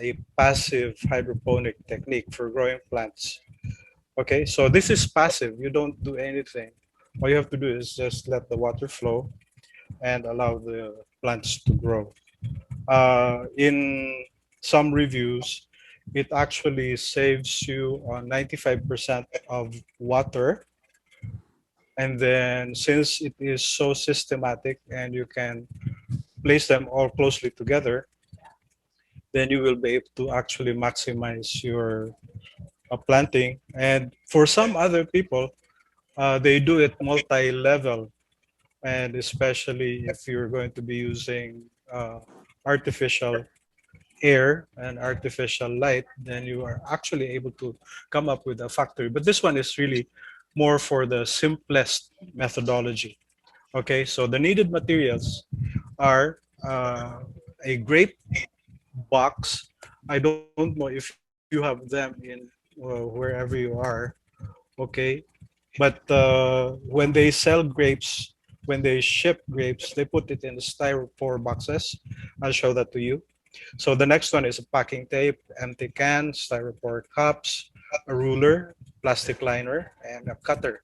a passive hydroponic technique for growing plants. Okay, so this is passive. You don't do anything. All you have to do is just let the water flow and allow the plants to grow. In some reviews, it actually saves you on 95% of water. And then since it is so systematic and you can place them all closely together, then you will be able to actually maximize your planting. And for some other people, they do it multi-level, and especially if you're going to be using artificial air and artificial light, then you are actually able to come up with a factory. But this one is really more for the simplest methodology. Okay, so the needed materials are a grape box. I don't know if you have them in wherever you are, okay? But when they sell grapes, when they ship grapes, they put it in the styrofoam boxes. I'll show that to you. So the next one is a packing tape, empty can, styrofoam cups, a ruler, plastic liner, and a cutter.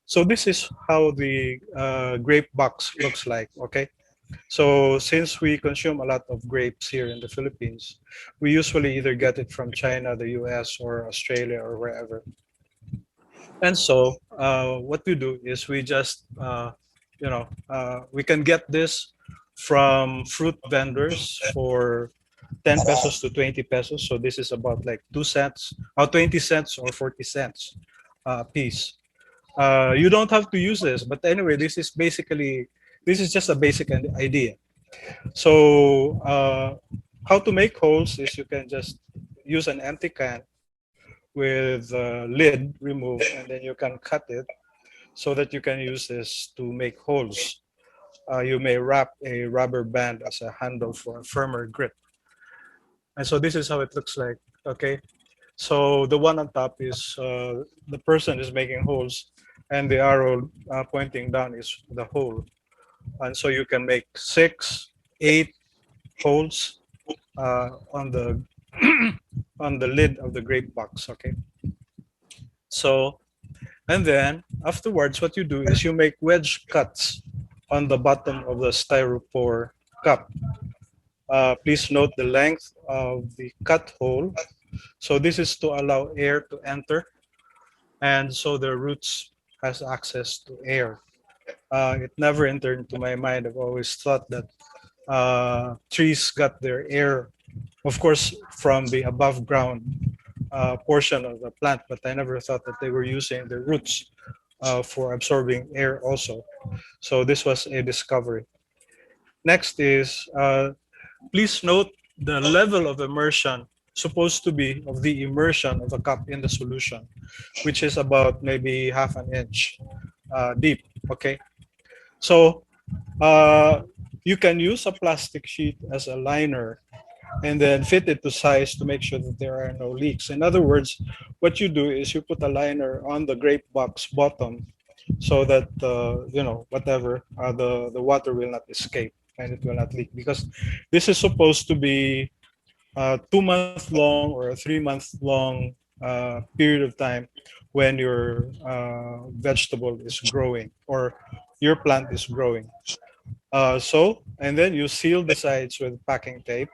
So this is how the grape box looks like, okay? So since we consume a lot of grapes here in the Philippines, we usually either get it from China, the US, or Australia, or wherever. And so what we do is we just, we can get this from fruit vendors for 10 pesos to 20 pesos. So this is about like 2 cents, or 20 cents or 40 cents a piece. You don't have to use this, but anyway, this is just a basic idea. So how to make holes is you can just use an empty can with lid removed, and then you can cut it so that you can use this to make holes. You may wrap a rubber band as a handle for a firmer grip. And so this is how it looks like, okay? So the one on top is the person is making holes, and the arrow pointing down is the hole. And so you can make 6, 8 holes on the on the lid of the grape box, okay? So, and then afterwards, what you do is you make wedge cuts on the bottom of the styrofoam cup. Please note the length of the cut hole. So this is to allow air to enter, and so the roots has access to air. It never entered into my mind. I've always thought that trees got their air, of course, from the above ground portion of the plant, but I never thought that they were using their roots for absorbing air also. So this was a discovery. Next is, please note the level of immersion supposed to be of the immersion of a cup in the solution, which is about maybe half an inch deep, okay? So you can use a plastic sheet as a liner and then fit it to size to make sure that there are no leaks. In other words, what you do is you put a liner on the grape box bottom so that, whatever, the water will not escape and it will not leak, because this is supposed to be a 2-month long or a 3-month long period of time when your vegetable is growing or your plant is growing. And then you seal the sides with packing tape,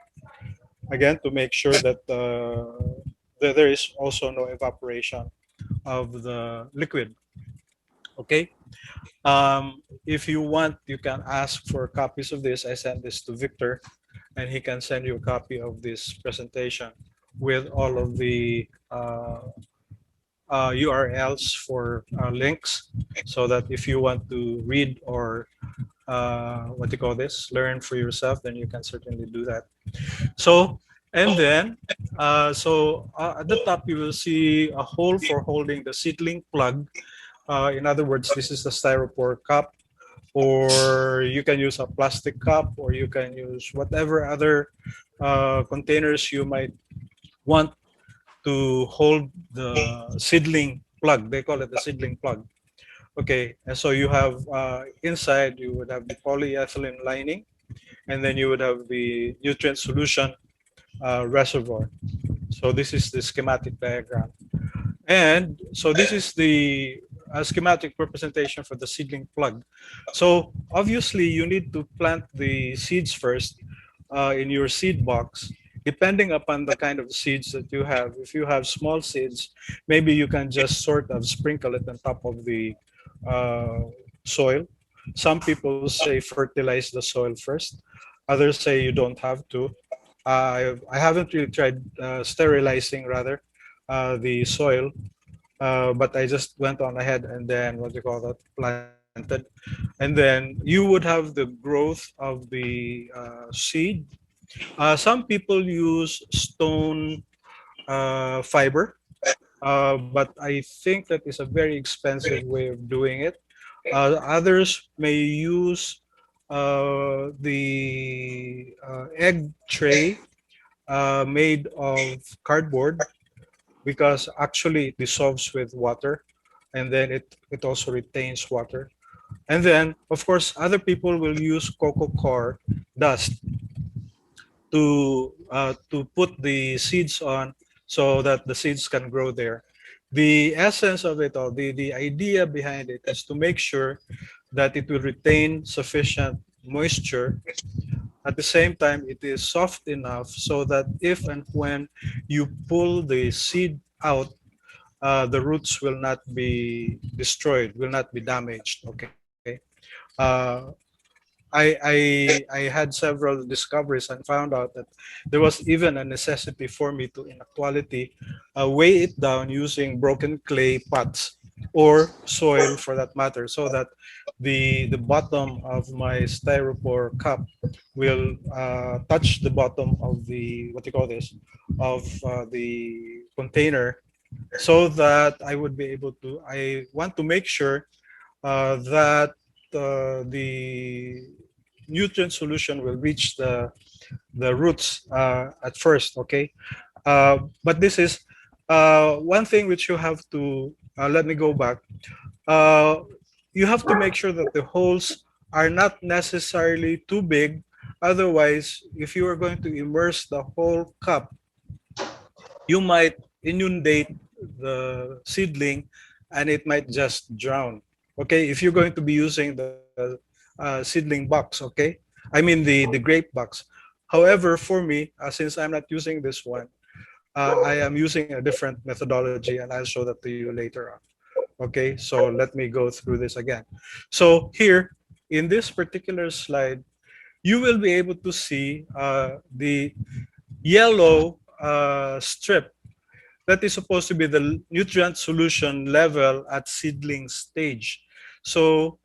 again, to make sure that, that there is also no evaporation of the liquid. Okay. If you want, you can ask for copies of this. I sent this to Victor, and he can send you a copy of this presentation with all of the URLs for links, so that if you want to read or what do you call this, learn for yourself, then you can certainly do that. So, and then, at the top, you will see a hole for holding the seedling plug. In other words, this is the styrofoam cup, or you can use a plastic cup, or you can use whatever other containers you might want to hold the seedling plug. They call it the seedling plug. Okay, and so you have inside, you would have the polyethylene lining, and then you would have the nutrient solution reservoir. So this is the schematic diagram. And so this is the schematic representation for the seedling plug. So obviously you need to plant the seeds first in your seed box, depending upon the kind of seeds that you have. If you have small seeds, maybe you can just sort of sprinkle it on top of the uh, soil. Some people say fertilize the soil first. Others say you don't have to. I haven't really tried sterilizing rather the soil, but I just went on ahead and then what do you call that, planted. And then you would have the growth of the seed. Some people use stone fiber, but I think that is a very expensive way of doing it. Others may use the egg tray made of cardboard, because actually it dissolves with water, and then it also retains water. And then, of course, other people will use cocoa coir dust to put the seeds on so that the seeds can grow there. The essence of it all, the idea behind it is to make sure that it will retain sufficient moisture. At the same time, it is soft enough so that if and when you pull the seed out, the roots will not be destroyed, will not be damaged. Okay. Uh, I had several discoveries and found out that there was even a necessity for me to, in actuality, weigh it down using broken clay pots or soil for that matter, so that the bottom of my styrofoam cup will touch the bottom of the, what do you call this, of the container, so that I would be able to, I want to make sure that the nutrient solution will reach the roots at first, okay? But this is one thing which you have to, let me go back. Uh, you have to make sure that the holes are not necessarily too big. Otherwise, if you are going to immerse the whole cup, you might inundate the seedling and it might just drown. Okay, if you're going to be using the seedling box, okay? I mean the grape box. However, for me, since I'm not using this one, I am using a different methodology, and I'll show that to you later on. Okay, so let me go through this again. So here, in this particular slide, you will be able to see the yellow strip that is supposed to be the nutrient solution level at seedling stage. So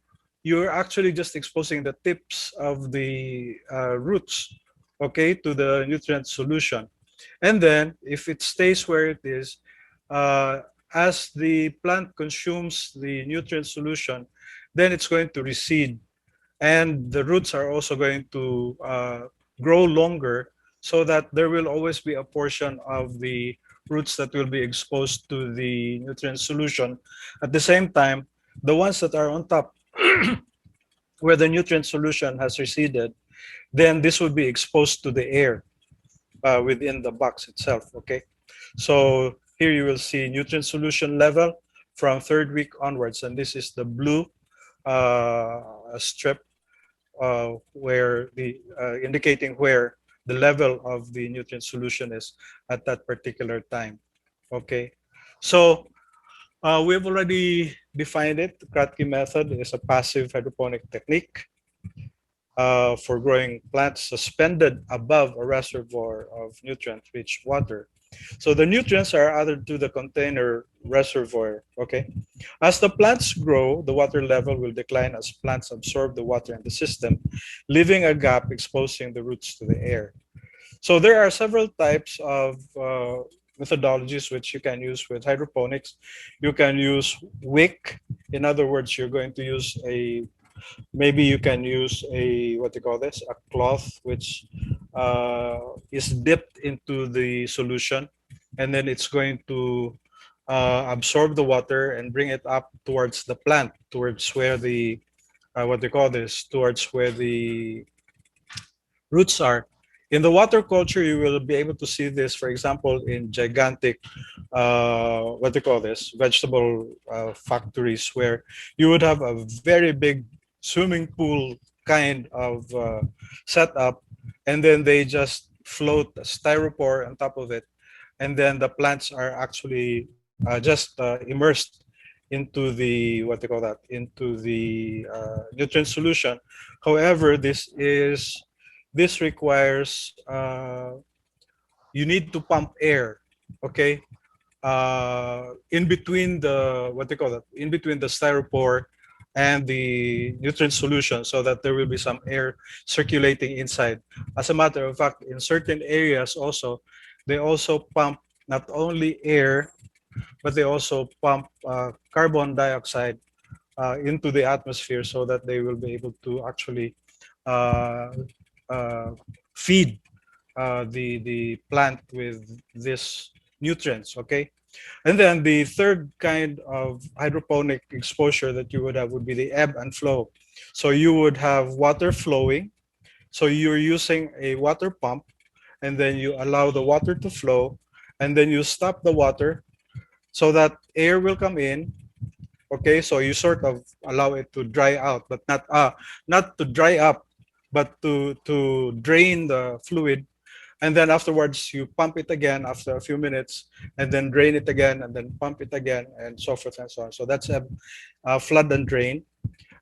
you're actually just exposing the tips of the roots, okay, to the nutrient solution. And then if it stays where it is, uh, as the plant consumes the nutrient solution, then it's going to recede, and the roots are also going to grow longer, so that there will always be a portion of the roots that will be exposed to the nutrient solution. At the same time, the ones that are on top where the nutrient solution has receded, then this would be exposed to the air within the box itself, okay? So here you will see nutrient solution level from third week onwards, and this is the blue strip where the indicating where the level of the nutrient solution is at that particular time. Okay, so we've already defined it. The Kratky method is a passive hydroponic technique for growing plants suspended above a reservoir of nutrient-rich water. So the nutrients are added to the container reservoir, okay? As the plants grow, the water level will decline as plants absorb the water in the system, leaving a gap exposing the roots to the air. So there are several types of methodologies which you can use with hydroponics. You can use wick. In other words, you're going to use a, maybe you can use a, what do you call this, a cloth which is dipped into the solution, and then it's going to absorb the water and bring it up towards the plant, towards where the what do you call this, towards where the roots are. In the water culture, you will be able to see this, for example, in gigantic, what do you call this, vegetable factories, where you would have a very big swimming pool kind of setup, and then they just float styrofoam on top of it, and then the plants are actually just immersed into the, what they call that, into the nutrient solution. However, this requires you need to pump air, okay, in between the, what they call that, in between the styrofoam and the nutrient solution, so that there will be some air circulating inside. As a matter of fact, in certain areas also, they also pump not only air, but they also pump carbon dioxide into the atmosphere, so that they will be able to actually uh, uh, feed the plant with this nutrients. Okay, and then the third kind of hydroponic exposure that you would have would be the ebb and flow. So you would have water flowing. So you're using a water pump, and then you allow the water to flow, and then you stop the water so that air will come in. Okay, so you sort of allow it to dry out, but not to dry up, but to drain the fluid, and then afterwards you pump it again after a few minutes, and then drain it again, and then pump it again, and so forth and so on. So that's a flood and drain.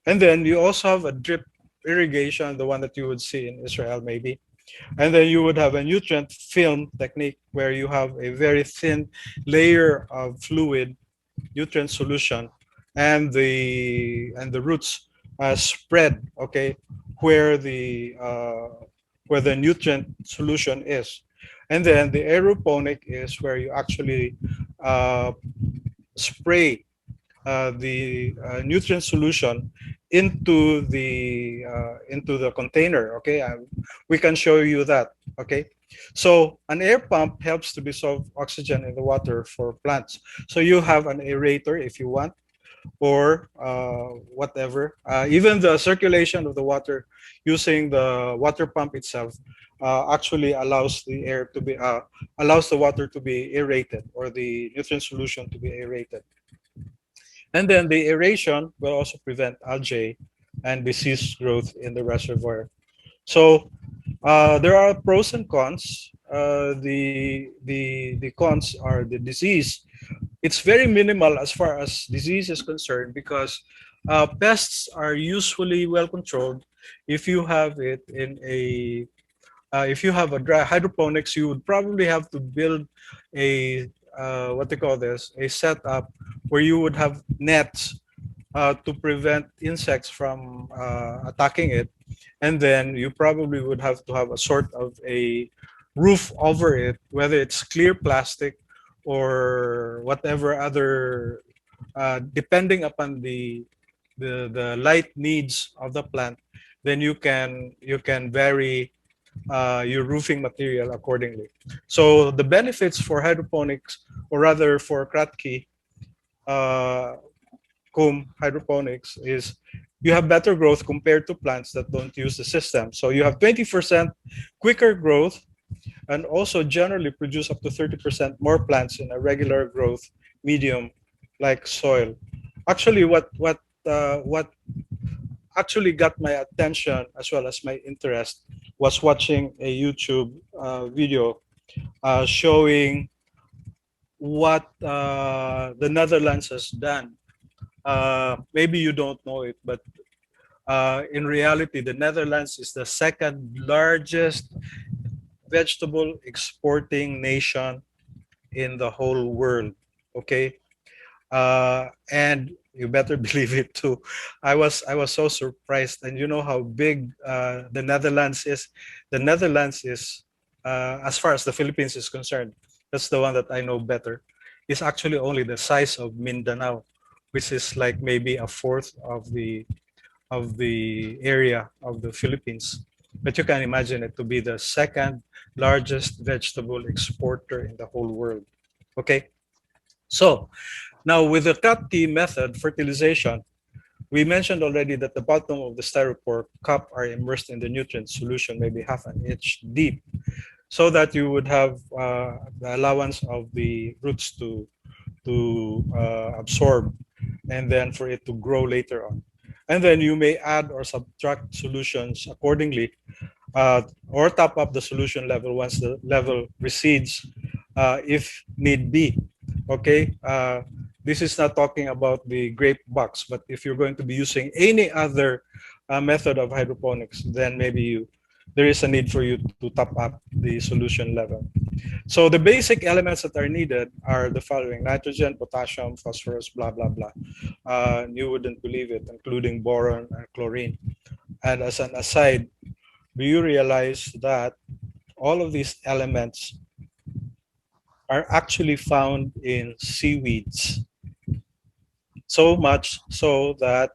And then you also have a drip irrigation, the one that you would see in Israel maybe. And then you would have a nutrient film technique, where you have a very thin layer of fluid nutrient solution, and the roots spread, okay, where the nutrient solution is. And then the aeroponic is where you actually uh, spray the nutrient solution into the container. Okay, we can show you that. Okay, so an air pump helps to dissolve oxygen in the water for plants. So you have an aerator if you want, or whatever. Even the circulation of the water using the water pump itself actually allows the water to be aerated, or the nutrient solution to be aerated. And then the aeration will also prevent algae and disease growth in the reservoir. So there are pros and cons. The cons are the disease. It's very minimal as far as disease is concerned, because pests are usually well controlled. If you have it in a if you have a dry hydroponics, you would probably have to build a what they call this, a setup where you would have nets to prevent insects from attacking it, and then you probably would have to have a sort of a roof over it, whether it's clear plastic or whatever other, depending upon the light needs of the plant. Then you can vary your roofing material accordingly. So the benefits for hydroponics, or rather for Kratky uh, hydroponics, is you have better growth compared to plants that don't use the system. So you have 20% quicker growth, and also generally produce up to 30% more plants in a regular growth medium like soil. Actually, what actually got my attention as well as my interest was watching a YouTube video showing what the Netherlands has done. Maybe you don't know it, but in reality, the Netherlands is the second largest vegetable exporting nation in the whole world. Okay, and you better believe it too. I was so surprised, and you know how big the Netherlands is. The Netherlands is, as far as the Philippines is concerned, that's the one that I know better. Is actually only the size of Mindanao, which is like maybe a fourth of the area of the Philippines. But you can imagine it to be the second largest vegetable exporter in the whole world. Okay, so now with the Kratky method fertilization, we mentioned already that the bottom of the styrofoam cup are immersed in the nutrient solution, maybe half an inch deep, so that you would have the allowance of the roots to absorb, and then for it to grow later on. And then you may add or subtract solutions accordingly, or top up the solution level once the level recedes, if need be. Okay, this is not talking about the grape box, but if you're going to be using any other method of hydroponics, then maybe there is a need for you to top up the solution level. So the basic elements that are needed are the following: nitrogen, potassium, phosphorus, blah, blah, blah. You wouldn't believe it, including boron and chlorine. And as an aside, do you realize that all of these elements are actually found in seaweeds? So much so that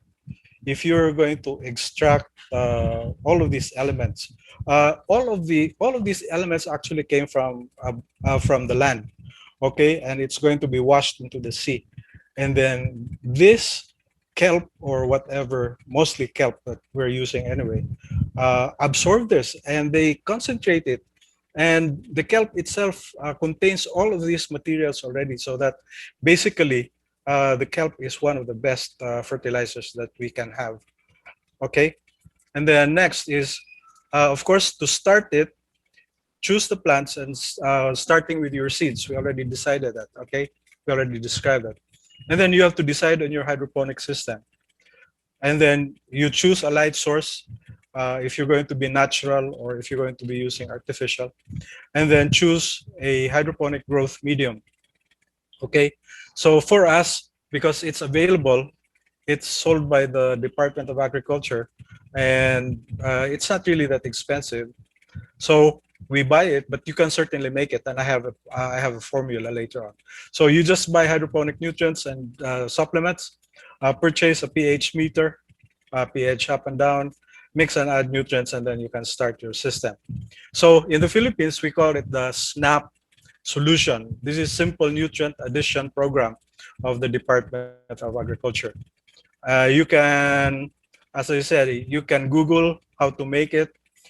if you're going to extract all of these elements, all of these elements actually came from the land, okay, and it's going to be washed into the sea, and then this kelp or whatever, mostly kelp that we're using anyway, absorb this and they concentrate it, and the kelp itself contains all of these materials already, so that basically the kelp is one of the best fertilizers that we can have. Okay, and then next is, of course, to start it, choose the plants and starting with your seeds. We already decided that. Okay, we already described that. And then you have to decide on your hydroponic system. And then you choose a light source, if you're going to be natural or if you're going to be using artificial. And then choose a hydroponic growth medium. Okay, so for us, because it's available, it's sold by the Department of Agriculture, and it's not really that expensive. So we buy it, but you can certainly make it, and I have a formula later on. So you just buy hydroponic nutrients and supplements, purchase a pH meter, pH up and down, mix and add nutrients, and then you can start your system. So in the Philippines, we call it the SNAP solution. This is simple nutrient addition program of the Department of Agriculture. You can, as I said, you can Google how to make it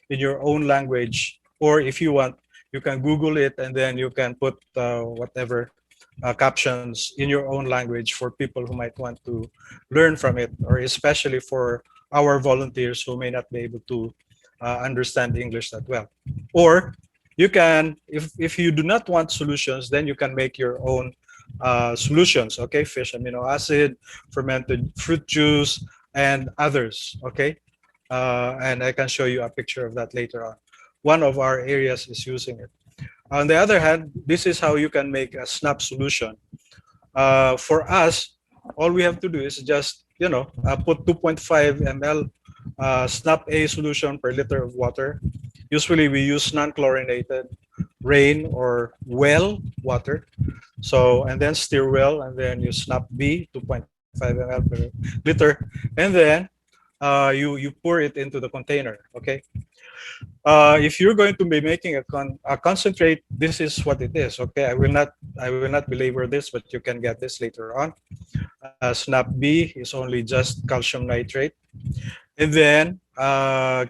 in your own language, or if you want, you can Google it and then you can put whatever captions in your own language for people who might want to learn from it, or especially for our volunteers who may not be able to understand English that well. Or you can, if you do not want solutions, then you can make your own solutions, okay? Fish amino acid, fermented fruit juice, and others, okay? And I can show you a picture of that later on. One of our areas is using it. On the other hand, this is how you can make a SNAP solution. For us, all we have to do is just, put 2.5 ml SNAP A solution per liter of water. Usually we use non-chlorinated rain or well water. So, and then stir well, and then you SNAP B, 2.5 ml per liter, and then you pour it into the container, okay? If you're going to be making a concentrate, this is what it is, okay? I will not belabor this, but you can get this later on. SNAP B is only just calcium nitrate. And then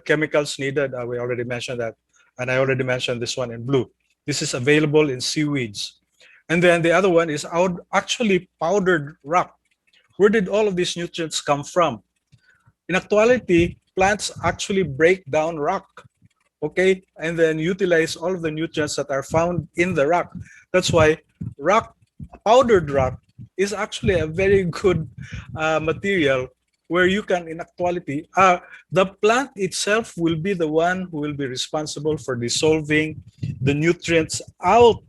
chemicals needed, we already mentioned that, and I already mentioned this one in blue. This is available in seaweeds. And then the other one is actually powdered rock. Where did all of these nutrients come from? In actuality, plants actually break down rock, okay, and then utilize all of the nutrients that are found in the rock. That's why powdered rock is actually a very good material where you can, in actuality, the plant itself will be the one who will be responsible for dissolving the nutrients out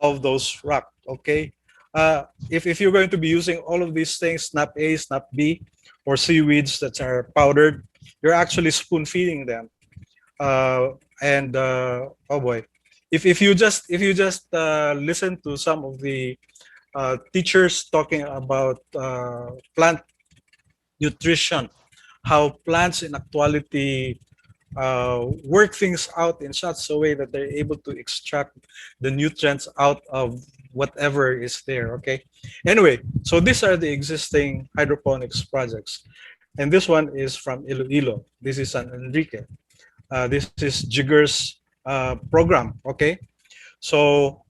of those rock, okay? If you're going to be using all of these things, SNAP A, SNAP B, or seaweeds that are powdered, you're actually spoon feeding them. Oh boy, if you just listen to some of the teachers talking about plant nutrition, how plants in actuality work things out in such a way that they're able to extract the nutrients out of whatever is there. Okay. Anyway, so these are the existing hydroponics projects, and this one is from Iloilo. This is San Enrique. This is Jigger's program. Okay. So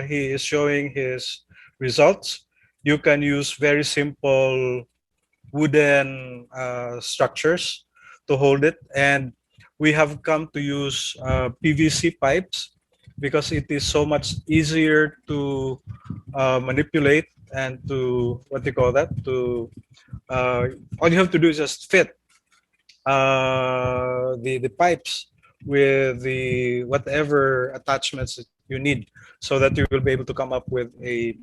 he is showing his results. You can use very simple wooden structures to hold it, and we have come to use PVC pipes because it is so much easier to manipulate and to what do you call that, to all you have to do is just fit the pipes with the whatever attachments that you need, so that you will be able to come up with a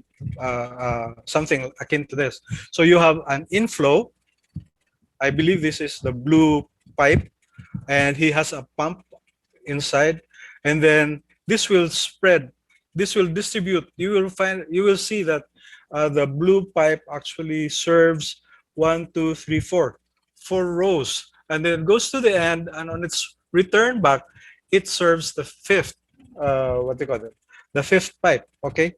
something akin to this. So you have an inflow. I believe this is the blue pipe, and he has a pump inside, and then this will spread, this will distribute. You will see that the blue pipe actually serves 4 rows, and then goes to the end, and on its return back it serves the fifth what do you call it, the fifth pipe. Okay.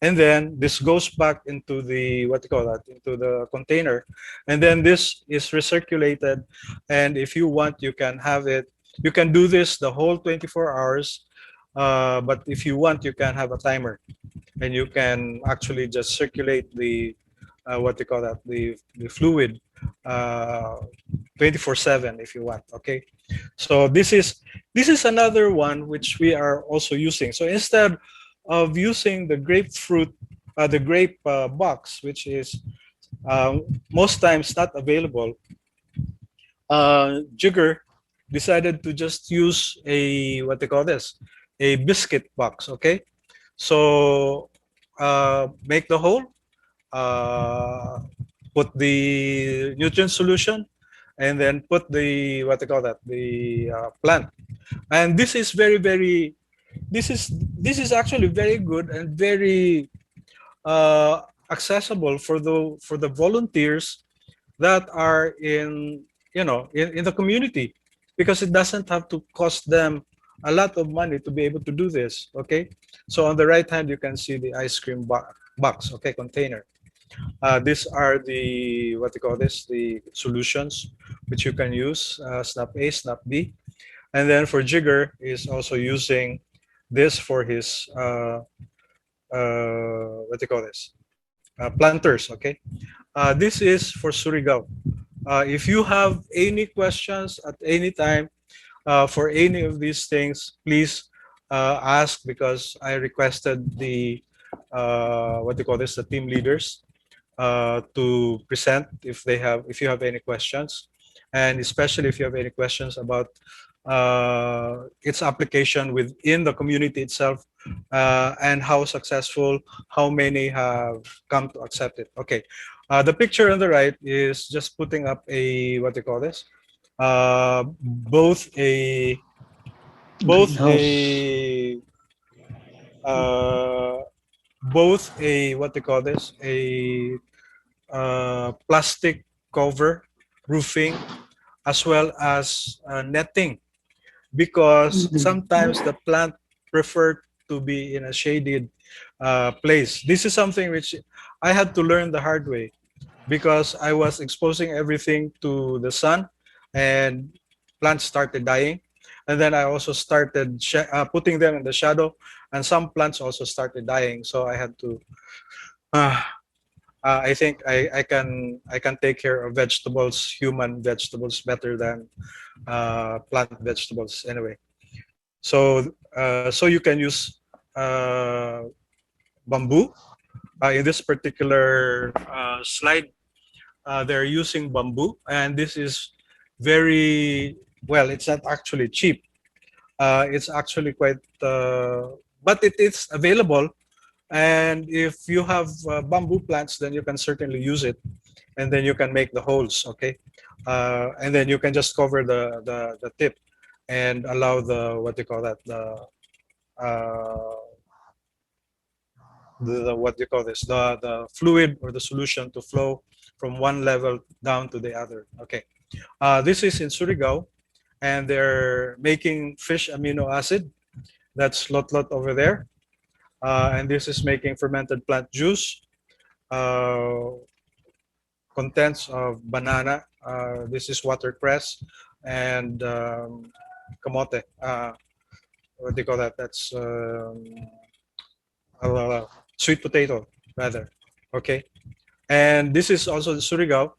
And then this goes back into the what do you call that, into the container, and then this is recirculated. And if you want, you can have it, you can do this the whole 24 hours, but if you want, you can have a timer, and you can actually just circulate the what do you call that, the fluid 24/7 if you want. Okay. So this is another one which we are also using. So instead of using the grapefruit, the grape box, which is most times not available, Jigger decided to just use a what they call this, a biscuit box. Okay. So make the hole, put the nutrient solution, and then put the what they call that, the plant. And this is very this is actually very good and very accessible for the volunteers that are in, you know, in the community, because it doesn't have to cost them a lot of money to be able to do this. Okay. So on the right hand you can see the ice cream box. Okay, container. These are the what they call this, the solutions which you can use, snap A, snap B. And then for Jigger is also using this for his what do you call this, planters. Okay. This is for Surigao. If you have any questions at any time for any of these things, please ask, because I requested the what do you call this, the team leaders to present if you have any questions, and especially if you have any questions about its application within the community itself, and how successful, how many have come to accept it. Okay. The picture on the right is just putting up a what do you call this, both a both Greenhouse. a uh, both a what they call this, a plastic cover roofing, as well as netting, because sometimes the plant prefer to be in a shaded place. This is something which I had to learn the hard way, because I was exposing everything to the sun, and plants started dying. And then I also started putting them in the shadow, and some plants also started dying. So I had to uh, I think I can take care of vegetables, human vegetables, better than plant vegetables. Anyway, so you can use bamboo. In this particular slide, they're using bamboo, and this is very well. It's not actually cheap. It's actually quite, but it is available. And if you have bamboo plants, then you can certainly use it, and then you can make the holes. Okay, and then you can just cover the tip, and allow the what do you call that, uh, the what do you call this, the fluid or the solution to flow from one level down to the other. Okay, this is in Surigao, and they're making fish amino acid. That's lot over there. And this is making fermented plant juice, uh, contents of banana. This is watercress and kamote. What do you call that? That's sweet potato, rather. Okay. And this is also the surigao.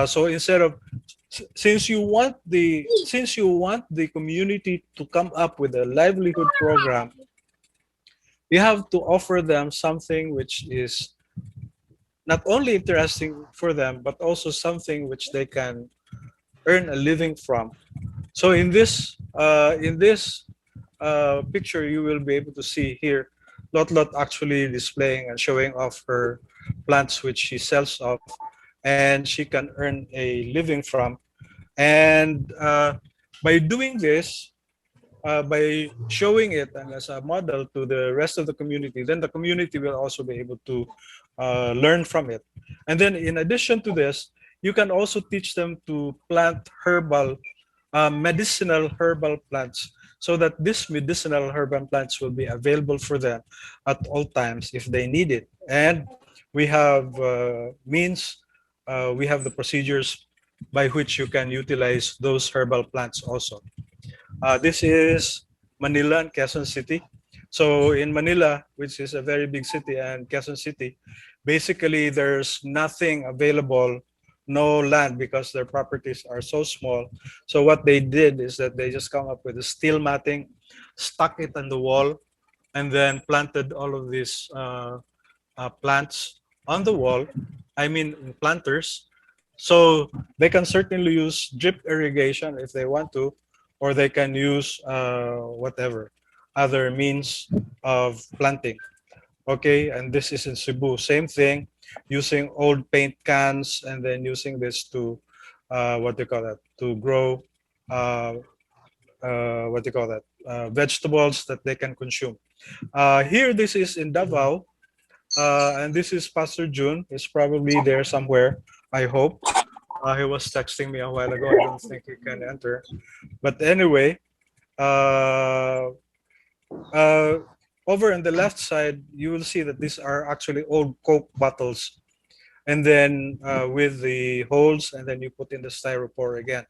So instead of since you want the community to come up with a livelihood program, you have to offer them something which is not only interesting for them but also something which they can earn a living from. So in this picture, you will be able to see here Lot Lot actually displaying and showing off her plants which she sells off, and she can earn a living from. And by doing this, by showing it and as a model to the rest of the community, then the community will also be able to learn from it. And then in addition to this, you can also teach them to plant medicinal herbal plants, so that these medicinal herbal plants will be available for them at all times if they need it. And we have we have the procedures by which you can utilize those herbal plants also. This is Manila and Quezon City. So in Manila, which is a very big city, and Quezon City, basically there's nothing available, no land, because their properties are so small. So what they did is that they just come up with a steel matting, stuck it on the wall, and then planted all of these plants on the wall. I mean planters. So they can certainly use drip irrigation if they want to, or they can use whatever other means of planting. Okay, and this is in Cebu. Same thing, using old paint cans and then using this to what do you call that? To grow what do you call that? Vegetables that they can consume. Here, this is in Davao, and this is Pastor June. He's probably there somewhere, I hope. He was texting me a while ago. I don't think he can enter. But anyway, uh, uh, over on the left side, you will see that these are actually old Coke bottles. And then with the holes, and then you put in the styrofoam again.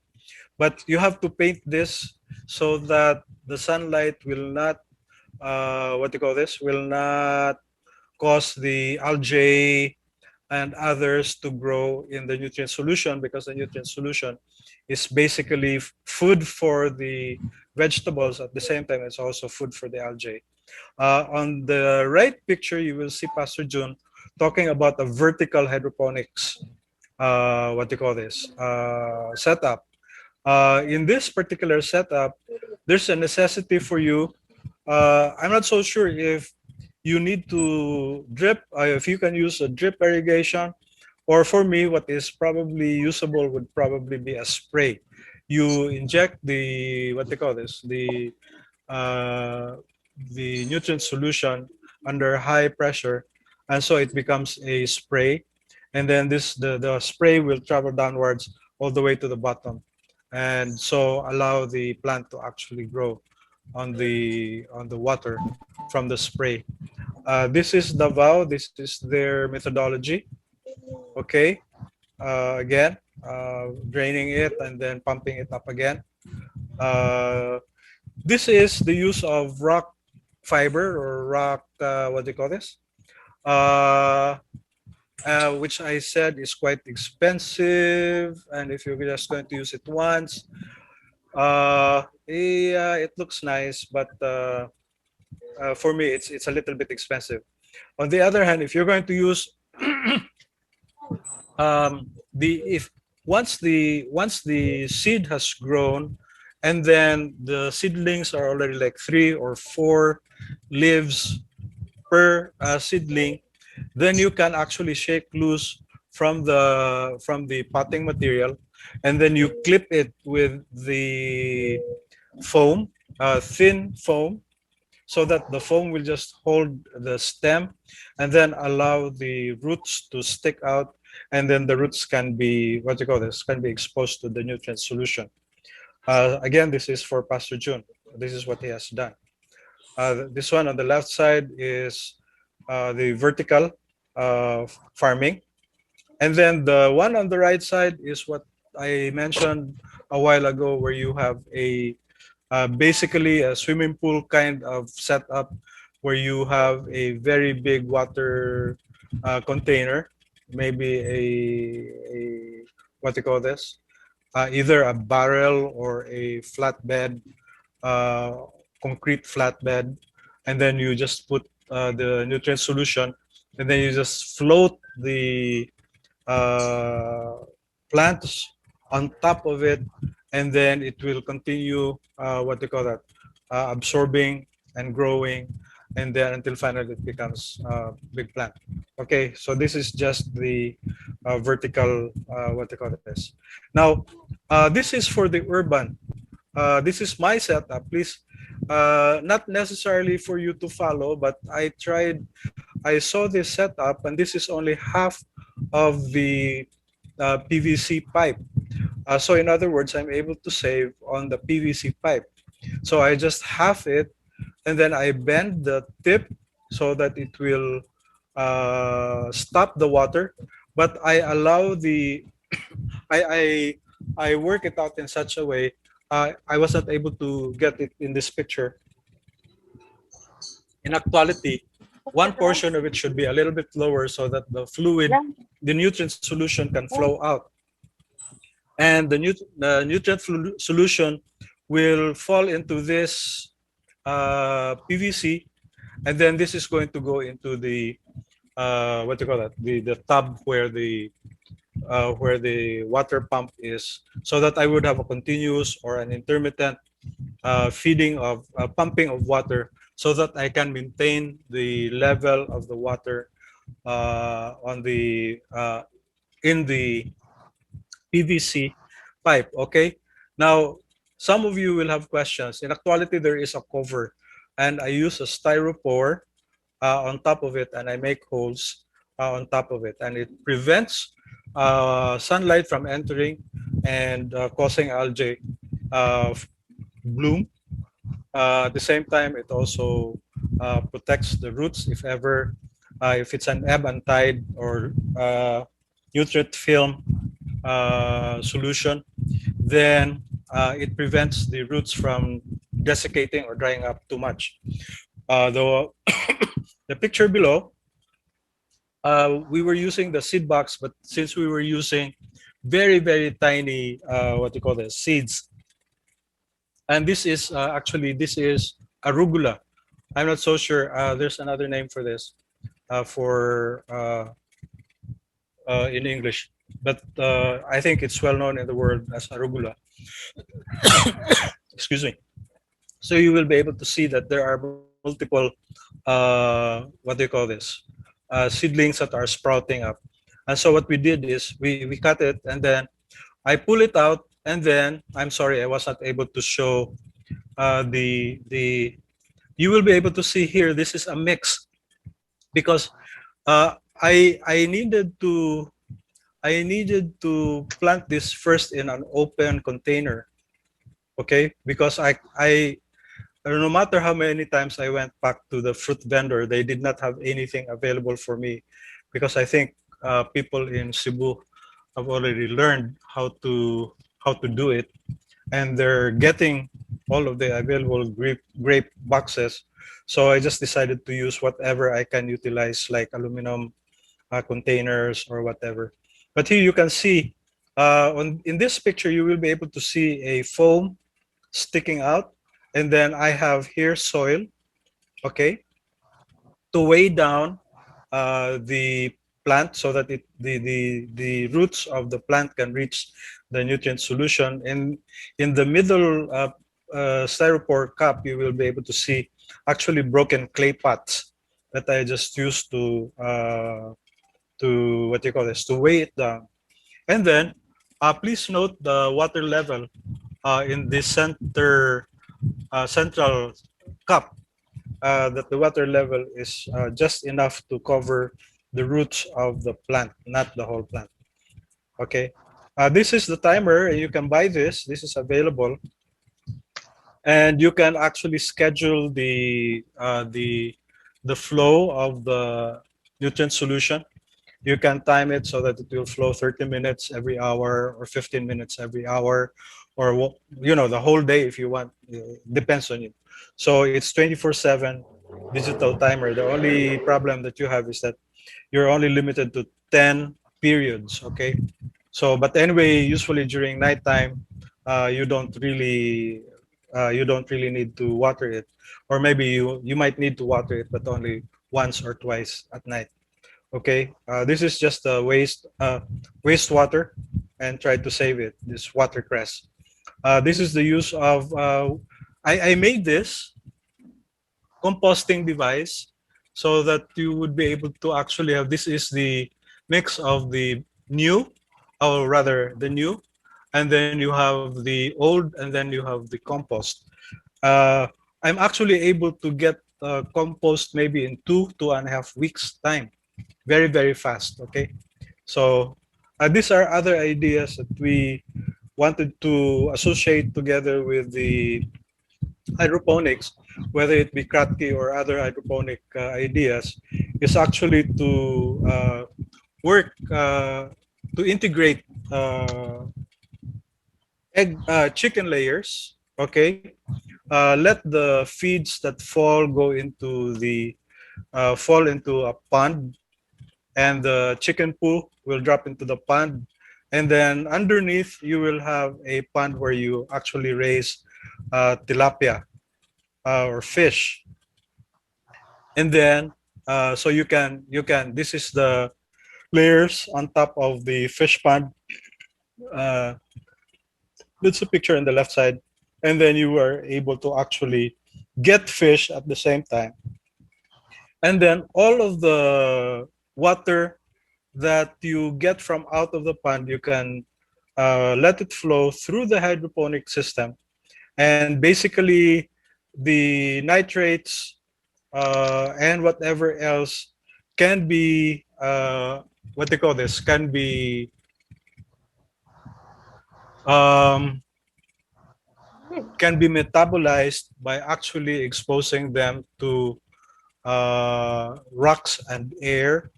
But you have to paint this so that the sunlight will not, what do you call this, will not cause the algae and others to grow in the nutrient solution, because the nutrient solution is basically food for the vegetables. At the same time, it's also food for the algae. On the right picture, you will see Pastor June talking about a vertical hydroponics, what do you call this, setup. In this particular setup, there's a necessity for you. I'm not so sure if you need to drip, if you can use a drip irrigation, or for me, what is probably usable would probably be a spray. You inject the, what they call this, uh, the nutrient solution under high pressure, and so it becomes a spray, and then the spray will travel downwards all the way to the bottom, and so allow the plant to actually grow on the water from the spray. This is Davao. This is their methodology. Okay. Again, draining it and then pumping it up again. This is the use of rock fiber, or rock, what do you call this? Uh, which I said is quite expensive. And if you're just going to use it once, yeah, it looks nice, but for me, it's a little bit expensive. On the other hand, if you're going to use the if once the seed has grown, and then the seedlings are already like 3 or 4 leaves per seedling, then you can actually shake loose from the potting material, and then you clip it with the foam, thin foam, so that the foam will just hold the stem and then allow the roots to stick out, and then the roots can be, what do you call this, can be exposed to the nutrient solution. Again, this is for Pastor June. This is what he has done. This one on the left side is the vertical farming. And then the one on the right side is what I mentioned a while ago, where you have a basically a swimming pool kind of setup, where you have a very big water container, maybe a what do you call this? Either a barrel or a flatbed, uh, concrete flatbed, and then you just put the nutrient solution, and then you just float the uh, plants on top of it, and then it will continue what they call that, absorbing and growing, and then until finally it becomes a big plant. Okay, so this is just the vertical what they call this. Now, this is for the urban. This is my setup. Please, not necessarily for you to follow, but I saw this setup, and this is only half of the PVC pipe. So in other words, I'm able to save on the PVC pipe. So I just half it, and then I bend the tip so that it will stop the water. But I allow the I I, I work it out in such a way. I was not able to get it in this picture. In actuality, one portion of it should be a little bit lower so that the fluid, the nutrient solution can flow out. And the nutrient solution will fall into this PVC, and then this is going to go into the what do you call that? The tub where the water pump is, so that I would have a continuous or an intermittent feeding of pumping of water, so that I can maintain the level of the water on the in the PVC pipe. Okay. Now, some of you will have questions. In actuality, there is a cover, and I use a styrofoam on top of it, and I make holes on top of it, and it prevents sunlight from entering and causing algae bloom. At the same time, it also protects the roots if it's an ebb and tide or nutrient film solution, then it prevents the roots from desiccating or drying up too much. The picture below, we were using the seed box, but since we were using very, very tiny, what do you call this, seeds, and this is this is arugula. I'm not so sure. There's another name for this in English, but I think it's well known in the world as arugula. Excuse me. So you will be able to see that there are multiple, what do you call this, seedlings that are sprouting up. And so what we did is we cut it, and then I pull it out, and then I'm sorry, I was not able to show you will be able to see here, this is a mix, because I needed to plant this first in an open container, okay? Because no matter how many times I went back to the fruit vendor, they did not have anything available for me, because I think people in Cebu have already learned how to do it, and they're getting all of the available grape boxes. So I just decided to use whatever I can utilize, like aluminum containers or whatever. But here you can see, in this picture, you will be able to see a foam sticking out. And then I have here soil, okay, to weigh down the plant so that the roots of the plant can reach the nutrient solution. And in the middle styrofoam cup, you will be able to see actually broken clay pots that I just used to what do you call this, to weigh it down. And then please note the water level in the central cup, that the water level is just enough to cover the roots of the plant, not the whole plant. Okay. This is the timer, and you can buy this. This is available. and you can actually schedule the flow of the nutrient solution. You can time it so that it will flow 30 minutes every hour or 15 minutes every hour, or the whole day if you want. Depends on you. So it's 24/7 digital timer. The only problem that you have is that you're only limited to 10 periods. Okay. So but anyway, usually during nighttime, you don't really need to water it, or maybe you might need to water it, but only once or twice at night. Okay, this is just the wastewater, and try to save it. This watercress. This is the use of. I made this composting device so that you would be able to actually have. This is the mix of the new, or rather the new, and then you have the old, and then you have the compost. Uh, I'm actually able to get compost maybe in 2.5 weeks time, very very fast. Okay, so these are other ideas that we wanted to associate together with the hydroponics, whether it be Kratky or other hydroponic ideas, is actually to work to integrate chicken layers. Okay, let the feeds that fall into a pond, and the chicken poo will drop into the pond, and then underneath you will have a pond where you actually raise tilapia or fish, and then so you can this is the layers on top of the fish pond. uh, that's a picture on the left side, and then you are able to actually get fish at the same time, and then all of the water that you get from out of the pond, you can let it flow through the hydroponic system, and basically the nitrates and whatever else can be what they call this um, can be metabolized by actually exposing them to rocks and air.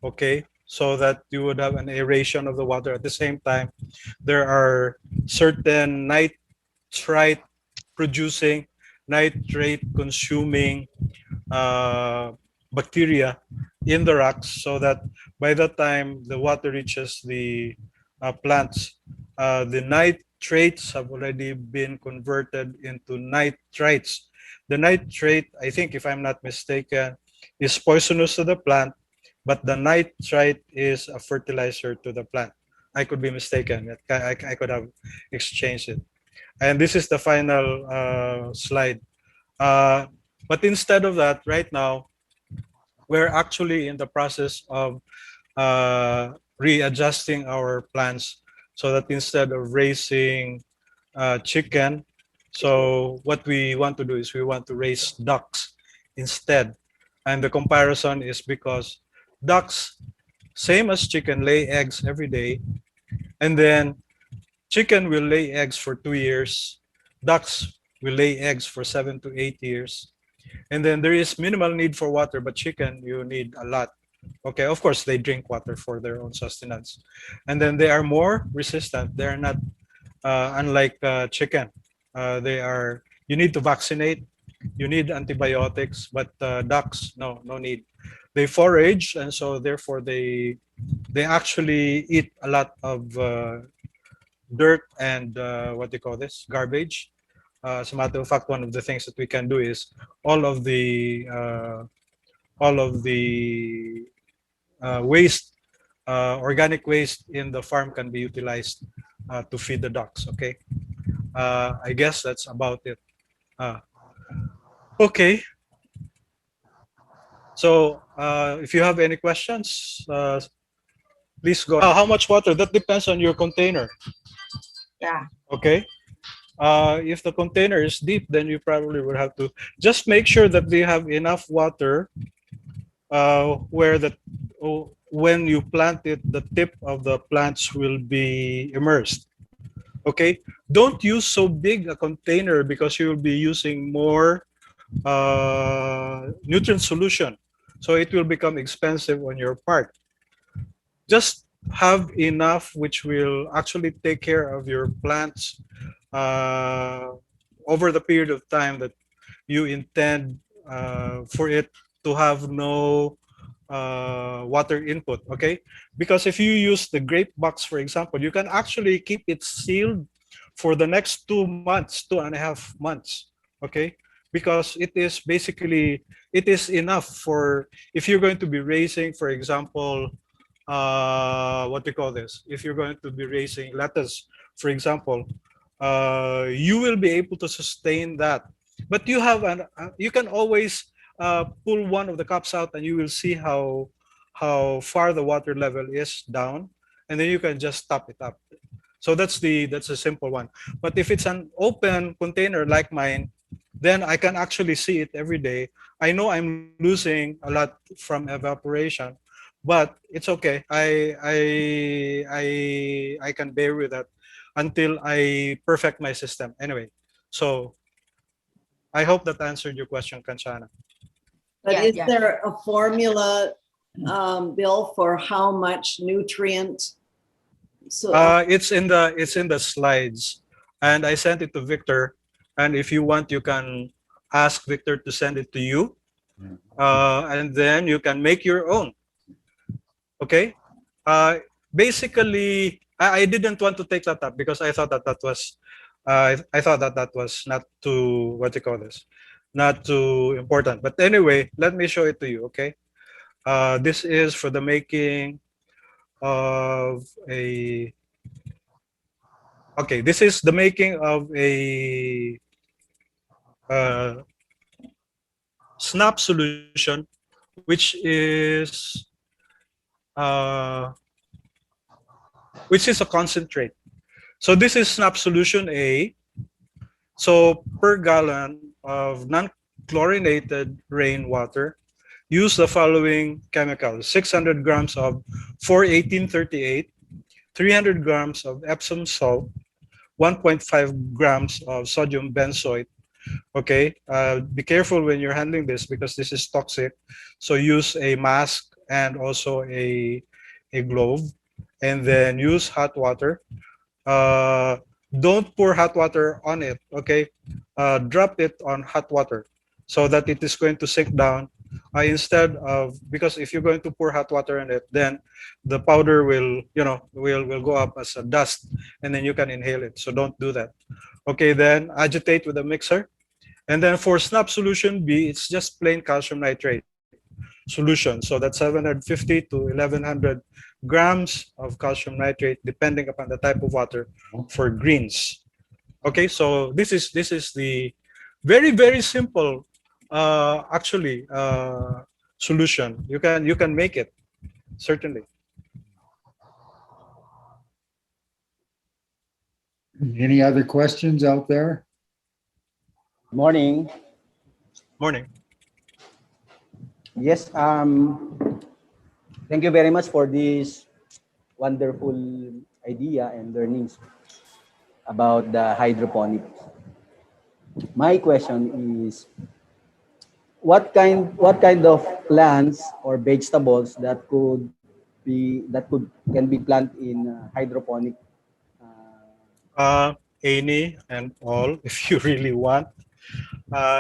Okay, so that you would have an aeration of the water. At the same time, there are certain nitrite producing, nitrate consuming uh, bacteria in the rocks, so that by the time the water reaches the plants, the nitrates have already been converted into nitrites. The nitrate, I think, if I'm not mistaken, is poisonous to the plant, but the nitrite is a fertilizer to the plant. I could be mistaken. I could have exchanged it. And this is the final slide. Uh, but instead of that, right now, we're actually in the process of readjusting our plans, so that instead of raising chicken, so what we want to do is we want to raise ducks instead. And the comparison is because ducks, same as chicken, lay eggs every day, and then chicken will lay eggs for 2 years, ducks will lay eggs for 7 to 8 years, and then there is minimal need for water, but chicken, you need a lot. Okay, of course, they drink water for their own sustenance. And then they are more resistant. They are not unlike chicken. You need to vaccinate, you need antibiotics, but ducks, no need. They forage, and so therefore they actually eat a lot of dirt and what do you call this, garbage. As a matter of fact, one of the things that we can do is all of the uh, all of the waste, organic waste in the farm can be utilized to feed the ducks. Okay, I guess that's about it. Uh, okay, so if you have any questions, please go. How much water? That depends on your container. Yeah. Okay. If the container is deep, then you probably would have to just make sure that they have enough water where when you plant it, the tip of the plants will be immersed. Okay, don't use so big a container because you will be using more nutrient solution. So it will become expensive on your part. Just have enough which will actually take care of your plants uh, over the period of time that you intend for it to have no water input, okay? Because if you use the grape box, for example, you can actually keep it sealed for the next 2 months, 2.5 months, okay? Because it is basically, it is enough for, if you're going to be raising, for example, what do you call this? If you're going to be raising lettuce, for example, you will be able to sustain that. But you have you can always pull one of the cups out and you will see how far the water level is down, and then you can just top it up. So that's a simple one. But if it's an open container like mine, then I can actually see it every day. I know I'm losing a lot from evaporation, but it's okay. I can bear with that until I perfect my system. Anyway, so I hope that answered your question, Kanchana. But Yeah, is yeah. there a formula, Bill, for how much nutrient? So It's in the slides, and I sent it to Victor. And if you want, you can ask Victor to send it to you, and then you can make your own. Okay. Basically, I didn't want to take that up because I thought that that was, I thought that that was not too, what you call this, not too important. But anyway, let me show it to you. Okay. This is for the making of a. Okay, this is the making of a uh, snap solution, uh, which is a concentrate. So this is snap solution A. So per gallon of non-chlorinated rainwater, use the following chemicals: 600 grams of 4-18-38, 300 grams of Epsom salt, 1.5 grams of sodium benzoate. Okay, be careful when you're handling this because this is toxic. So use a mask and also a glove, and then use hot water. Uh, don't pour hot water on it. Okay, drop it on hot water so that it is going to sink down. Instead of, because if you're going to pour hot water on it, then the powder will, will go up as a dust, and then you can inhale it. So don't do that. Okay, then agitate with a mixer. And then for snap solution B, it's just plain calcium nitrate solution. So that's 750 to 1100 grams of calcium nitrate, depending upon the type of water for greens. Okay, so this is the very simple actually solution. You can make it, certainly. Any other questions out there? Morning. Morning. Yes, thank you very much for this wonderful idea and learnings about the hydroponics. My question is, what kind of plants or vegetables that can be planted in hydroponic? Any and all, if you really want.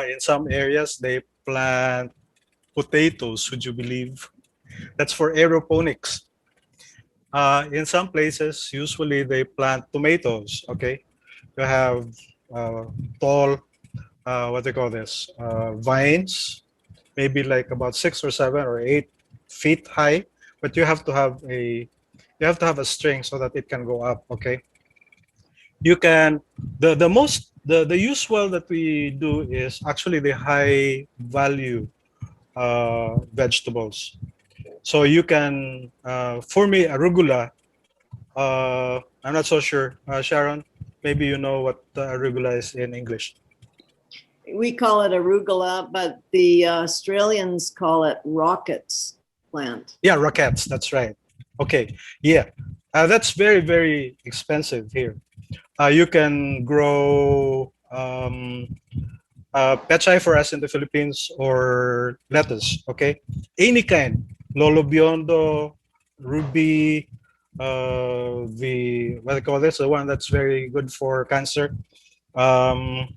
In some areas, they plant potatoes, would you believe? That's for aeroponics. In some places, usually they plant tomatoes, okay? You have tall, what they call this, vines, maybe like about 6 or 7 or 8 feet high, but you have to have a string so that it can go up, okay? You can, the usual that we do is actually the high value vegetables. So you can, for me, arugula, I'm not so sure. Sharon, maybe you know what arugula is in English. we call it arugula, but the Australians call it rockets plant. Yeah, rockets, that's right. Okay, yeah. That's very expensive here. You can grow pechay for us in the Philippines or lettuce, okay? Any kind, Lolo Biondo, Ruby, the, what do you call this? The one that's very good for cancer. Um,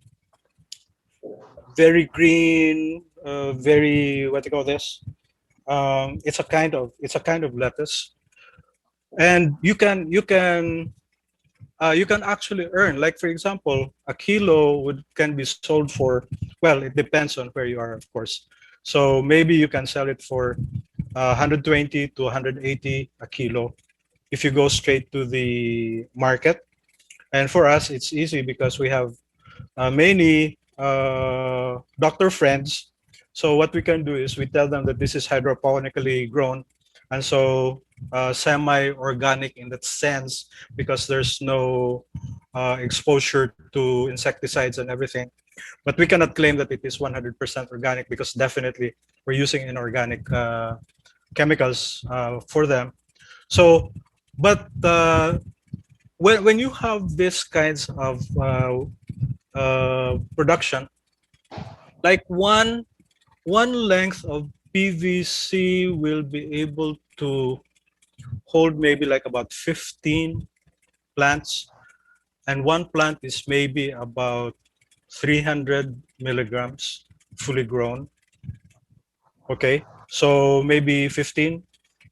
very green, very, what do you call this? It's a kind of lettuce. And you can actually earn, like for example, a kilo can be sold for, well, it depends on where you are, of course. So maybe you can sell it for 120 to 180 a kilo if you go straight to the market. And for us it's easy because we have many doctor friends. So what we can do is we tell them that this is hydroponically grown, and so semi-organic in that sense, because there's no exposure to insecticides and everything. But we cannot claim that it is 100% organic, because definitely we're using inorganic chemicals for them. So, but when you have these kinds of production, like one length of PVC will be able to hold maybe like about 15 plants, and one plant is maybe about 300 milligrams fully grown. Okay, so maybe 15,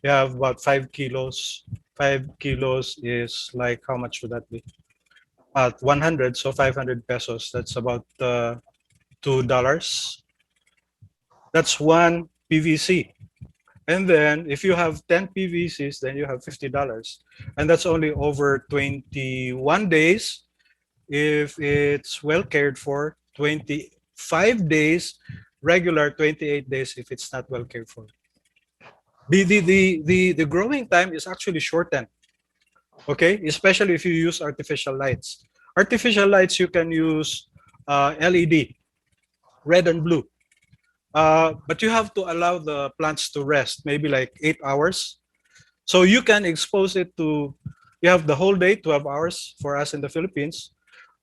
you have about 5 kilos. 5 kilos is like, how much would that be? At 100, so 500 pesos, that's about $2. That's one PVC. And then if you have 10 PVCs, then you have $50. And that's only over 21 days if it's well cared for, 25 days, regular 28 days if it's not well cared for. The growing time is actually shortened, okay? Especially if you use artificial lights. Artificial lights, you can use LED, red and blue. But you have to allow the plants to rest, maybe like 8 hours. So you can expose it to, you have the whole day, 12 hours for us in the Philippines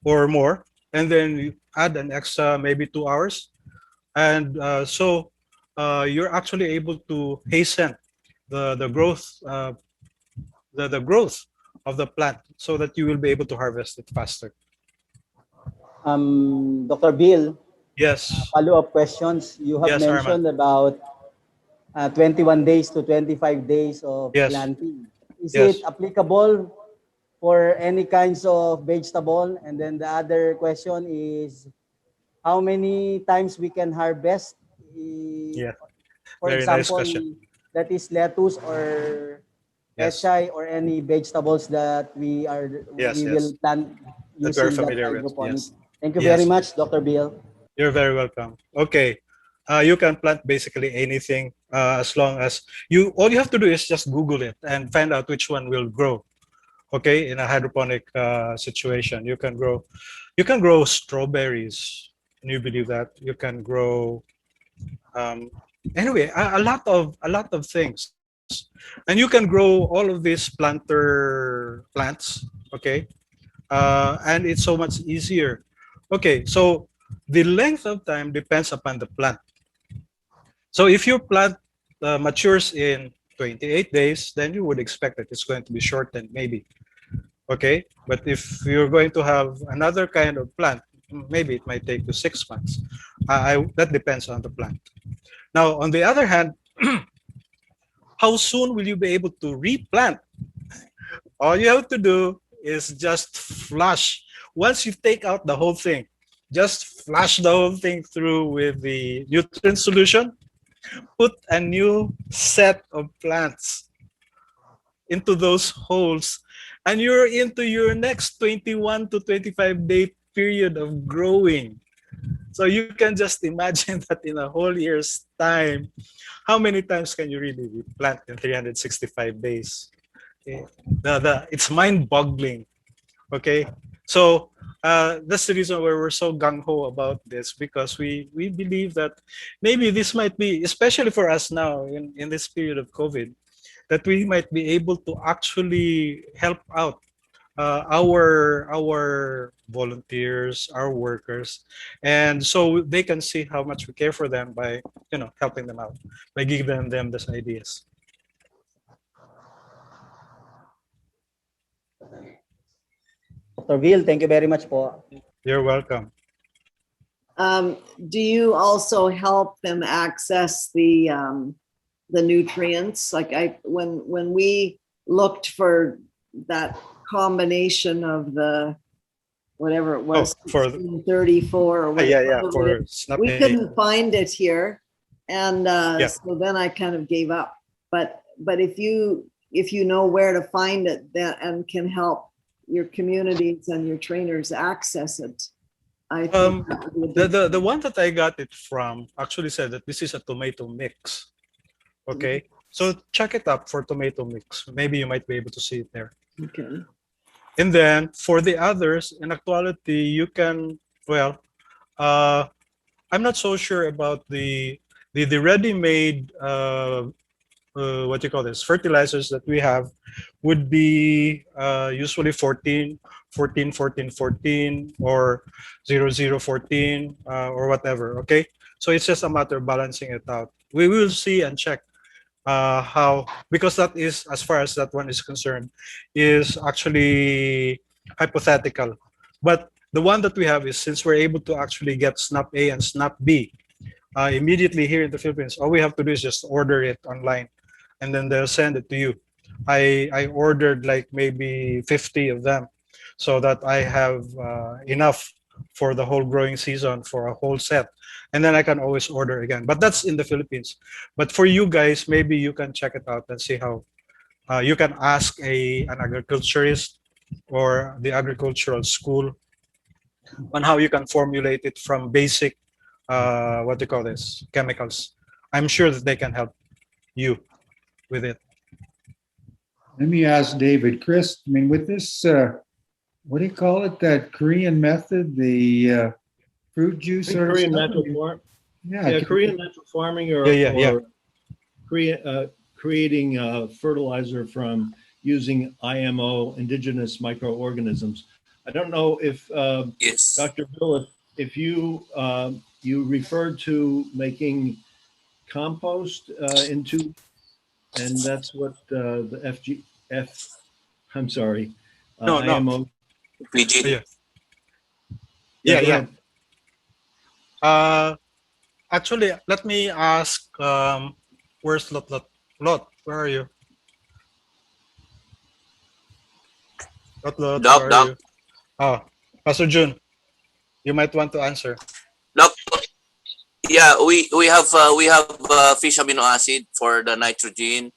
or more. And then you add an extra maybe 2 hours. And you're actually able to hasten the growth, the growth of the plant, so that you will be able to harvest it faster. Dr. Bill, Yes. follow-up questions. You have Yes, Arman. mentioned about 21 days to 25 days of Yes. planting. Is Yes. it applicable for any kinds of vegetable? And then the other question is, how many times we can harvest? Yeah. For Very nice example, question. that is lettuce or Yes. pechay or any vegetables that Yes, we yes. will plant That we're using that familiar with. hydroponic. Yes. Thank you very Yes. much, Dr. Bill. You're very welcome. Okay. You can plant basically anything as long as all you have to do is just Google it and find out which one will grow. Okay, in a hydroponic situation, you can grow strawberries. Can you believe that? You can grow anyway a lot of things, and you can grow all of these planter plants. Okay, and it's so much easier. Okay, so the length of time depends upon the plant. So if your plant matures in 28 days, then you would expect that it's going to be shortened maybe. Okay, but if you're going to have another kind of plant, maybe it might take you 6 months. That depends on the plant. Now, on the other hand, how soon will you be able to replant? All you have to do is just flush. Once you take out the whole thing, just flush the whole thing through with the nutrient solution, put a new set of plants into those holes, and you're into your next 21 to 25-day period of growing. So you can just imagine that in a whole year's time, how many times can you really replant in 365 days? Okay. It's mind-boggling. Okay, so that's the reason why we're so gung-ho about this, because we believe that maybe this might be, especially for us now in this period of COVID, that we might be able to actually help out our volunteers, our workers, and so they can see how much we care for them by helping them out, by giving them these ideas. Dr. Vil, thank you very much po. You're welcome. Do you also help them access the nutrients? Like when we looked for that combination of the whatever it was, for 34 or whatever, for snap we A. couldn't find it here, and Yeah. so then I kind of gave up. But if you know where to find it, that and can help your communities and your trainers access it, I think that would be a big- The one that I got it from actually said that this is a tomato mix. Okay, so check it up for tomato mix. Maybe you might be able to see it there. okay. And then for the others, in actuality, you can, well, I'm not so sure about the ready-made what you call this, fertilizers that we have would be usually 14 14 14 14 or 0014 or whatever. Okay, so it's just a matter of balancing it out. We will see and check how, because that is, as far as that one is concerned, is actually hypothetical. But the one that we have is, since we're able to actually get SNAP A and SNAP B immediately here in the Philippines, all we have to do is just order it online, and then they'll send it to you. I ordered like maybe 50 of them, so that I have enough for the whole growing season for a whole set, and then I can always order again. But that's in the Philippines. But for you guys, maybe you can check it out and see how you can ask an agriculturist or the agricultural school on how you can formulate it from basic what do you call this, chemicals. I'm sure that they can help you with it. Let me ask David, Chris, I mean, with this, what do you call it, that Korean method, the fruit juice sort of Korean stuff? natural farm. Yeah. Yeah, Korean natural farming or, Yeah. or creating fertilizer from using IMO, indigenous microorganisms. I don't know if Yes. Dr. Bill, if you you referred to making compost into, and that's what the I'm sorry, No. IMO. PG. Yeah. Go Yeah. ahead. Actually, let me ask, where's Lot, where are you? Lot, Doc, where are Doc. you? Oh, Pastor June, you might want to answer. Doc, yeah, we have fish amino acid for the nitrogen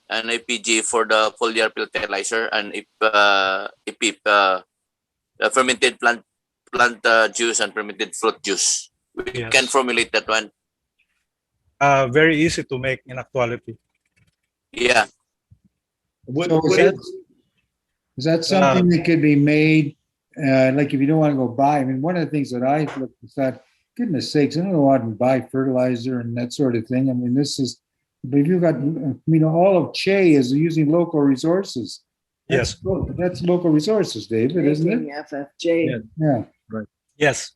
and APG for the foliar fertilizer, and if the fermented plant juice and fermented fruit juice. We Yes. can formulate that one. Very easy to make in actuality. Yeah. So is that something that could be made, like if you don't want to go buy? I mean, one of the things that I looked at, thought, goodness sakes, I don't go out and buy fertilizer and that sort of thing. I mean, this is, but if you've got, I mean, all of Che is using local resources. Yes. That's local resources, David, isn't it? Making FFJ. Yeah. Yeah. Yes.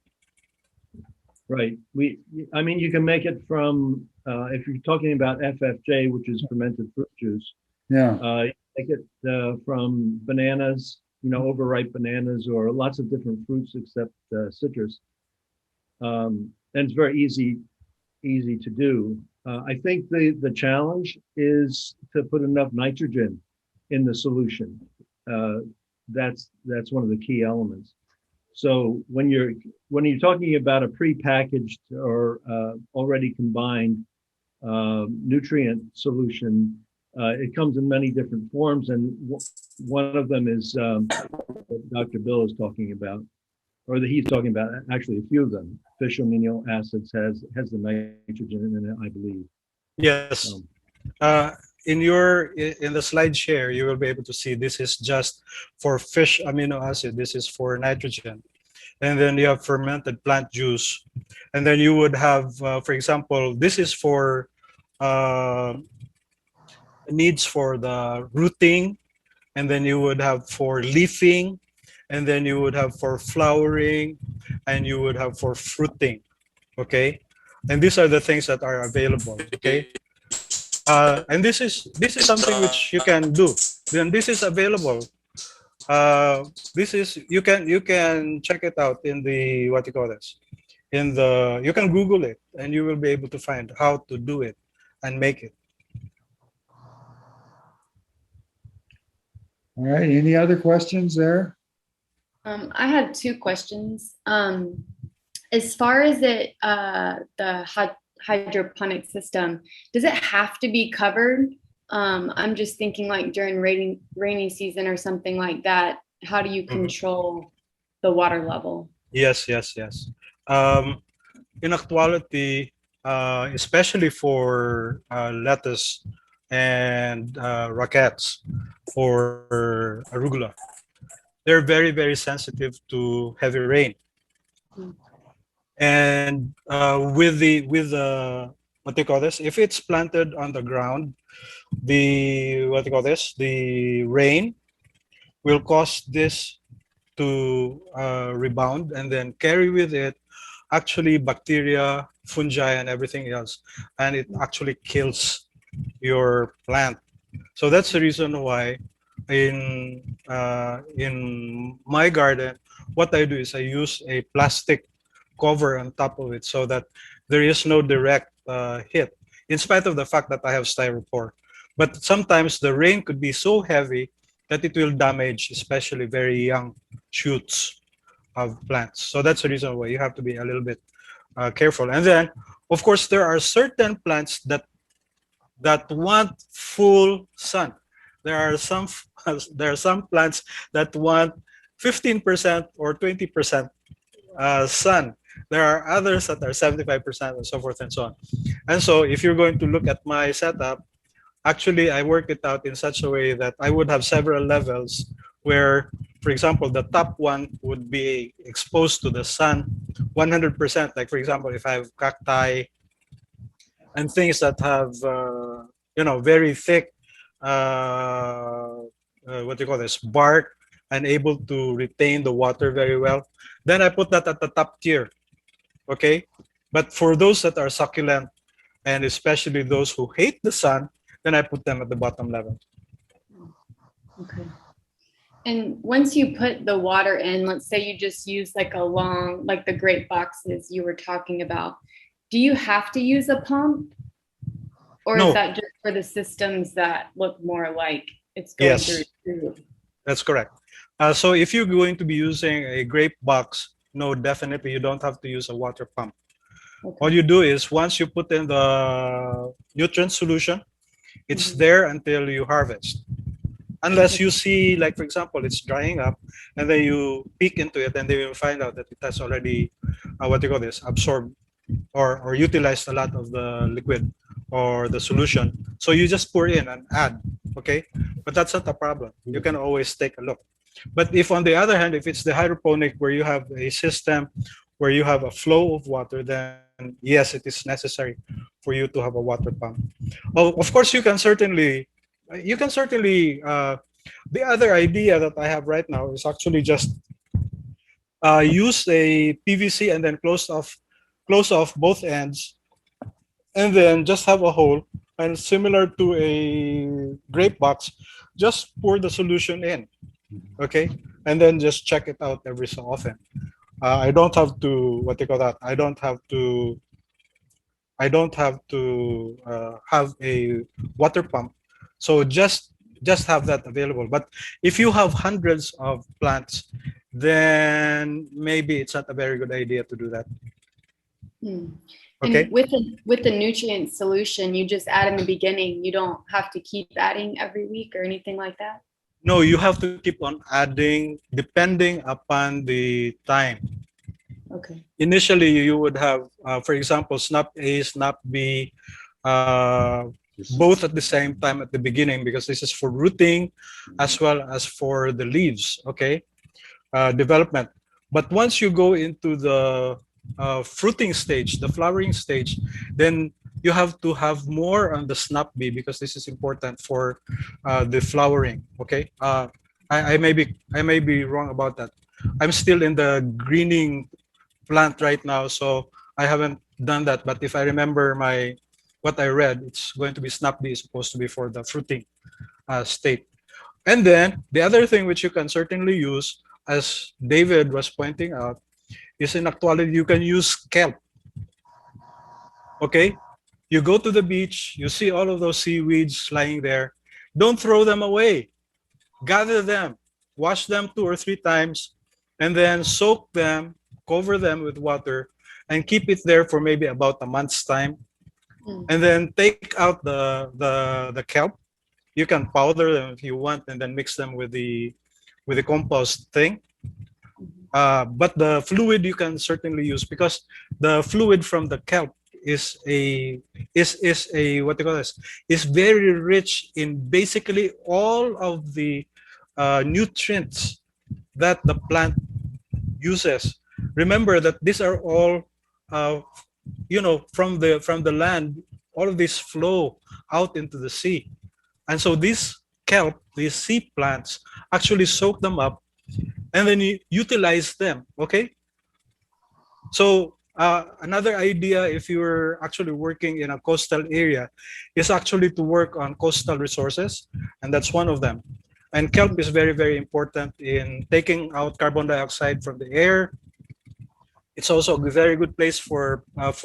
Right. I mean, you can make it from, if you're talking about FFJ, which is fermented fruit juice, Yeah. you make it from bananas, overripe bananas or lots of different fruits except citrus. And it's very easy to do. I think the challenge is to put enough nitrogen in the solution. That's one of the key elements. So when you're talking about a prepackaged or already combined nutrient solution, it comes in many different forms, and one of them is what Dr. Bill is talking about, or that he's talking about. Actually, a few of them. Fish amino acids has the nitrogen in it, I believe. Yes. In the slide share, you will be able to see this is just for fish amino acid. This is for nitrogen. And then you have fermented plant juice. And then you would have, for example, this is for needs for the rooting and then you would have for leafing, and then you would have for flowering, and you would have for fruiting. Okay, and these are the things that are available. Okay, and this is something which you can do. Then this is available. This is you can check it out in the what you call this in the you can Google it, and you will be able to find how to do it and make it. All right, any other questions there? I had two questions. As far as the hydroponic system, does it have to be covered? I'm just thinking like during rainy season or something like that. How do you control the water level? Yes. In actuality, especially for lettuce and rockets or arugula, they're very, very sensitive to heavy rain. And with the what they call this, if it's planted on the ground, the what they call this, the rain will cause this to rebound and then carry with it actually bacteria, fungi, and everything else, and it actually kills your plant. So that's the reason why in my garden, what I do is I use a plastic cover on top of it so that there is no direct hit, in spite of the fact that I have styrofoam. But sometimes the rain could be so heavy that it will damage, especially very young shoots of plants. So that's the reason why you have to be a little bit careful. And then, of course, there are certain plants that want full sun. There are some plants that want 15% or 20% sun. There are others that are 75% and so forth and so on. And so if you're going to look at my setup, actually I work it out in such a way that I would have several levels where, for example, the top one would be exposed to the sun 100%. Like, for example, if I have cacti and things that have, very thick, what do you call this, bark, and able to retain the water very well, then I put that at the top tier. Okay, but for those that are succulent, and especially those who hate the sun, then I put them at the bottom level. Okay. And once you put the water in, let's say you just use like the great boxes you were talking about, do you have to use a pump? Or No. Is that just for the systems that look more like it's going through? That's correct. So if you're going to be using a grape box, no, definitely you don't have to use a water pump. Okay. All you do is once you put in the nutrient solution, it's there until you harvest. Unless you see, like, for example, it's drying up, and then you peek into it, and then you find out that it has already, absorbed or utilized a lot of the liquid or the solution. So you just pour in and add, okay? But that's not a problem. You can always take a look. But if, on the other hand, if it's the hydroponic where you have a system where you have a flow of water, then yes, it is necessary for you to have a water pump. Well, of course, you can certainly, the other idea that I have right now is actually just use a PVC and then close off both ends, and then just have a hole, and similar to a grape box, just pour the solution in, okay, and then just check it out every so often. I don't have to I don't have to have a water pump, so just have that available. But if you have hundreds of plants, then maybe it's not a very good idea to do that. Okay. And with the nutrient solution, you just add in the beginning. You don't have to keep adding every week or anything like that? No, you have to keep on adding depending upon the time. Okay. Initially, you would have, for example, snap A, snap B, both at the same time at the beginning, because this is for rooting as well as for the leaves, okay, development. But once you go into the fruiting stage, the flowering stage, then you have to have more on the snap bee because this is important for the flowering. Okay, I may be wrong about that. I'm still in the greening plant right now, so I haven't done that. But if I remember what I read, it's going to be snap bee is supposed to be for the fruiting state. And then the other thing which you can certainly use, as David was pointing out, is in actuality you can use kelp. Okay, you go to the beach, you see all of those seaweeds lying there. Don't throw them away. Gather them, wash them 2 or 3 times, and then soak them, cover them with water, and keep it there for maybe about a month's time. And then take out the kelp. You can powder them if you want, and then mix them with the compost thing. But the fluid you can certainly use, because the fluid from the kelp is a what do you call this? Is very rich in basically all of the nutrients that the plant uses. Remember that these are all from the land. All of these flow out into the sea, and so these kelp, these sea plants, actually soak them up and then you utilize them. Okay, so another idea, if you're actually working in a coastal area, is actually to work on coastal resources, and that's one of them. And kelp is very, very important in taking out carbon dioxide from the air. It's also a very good place for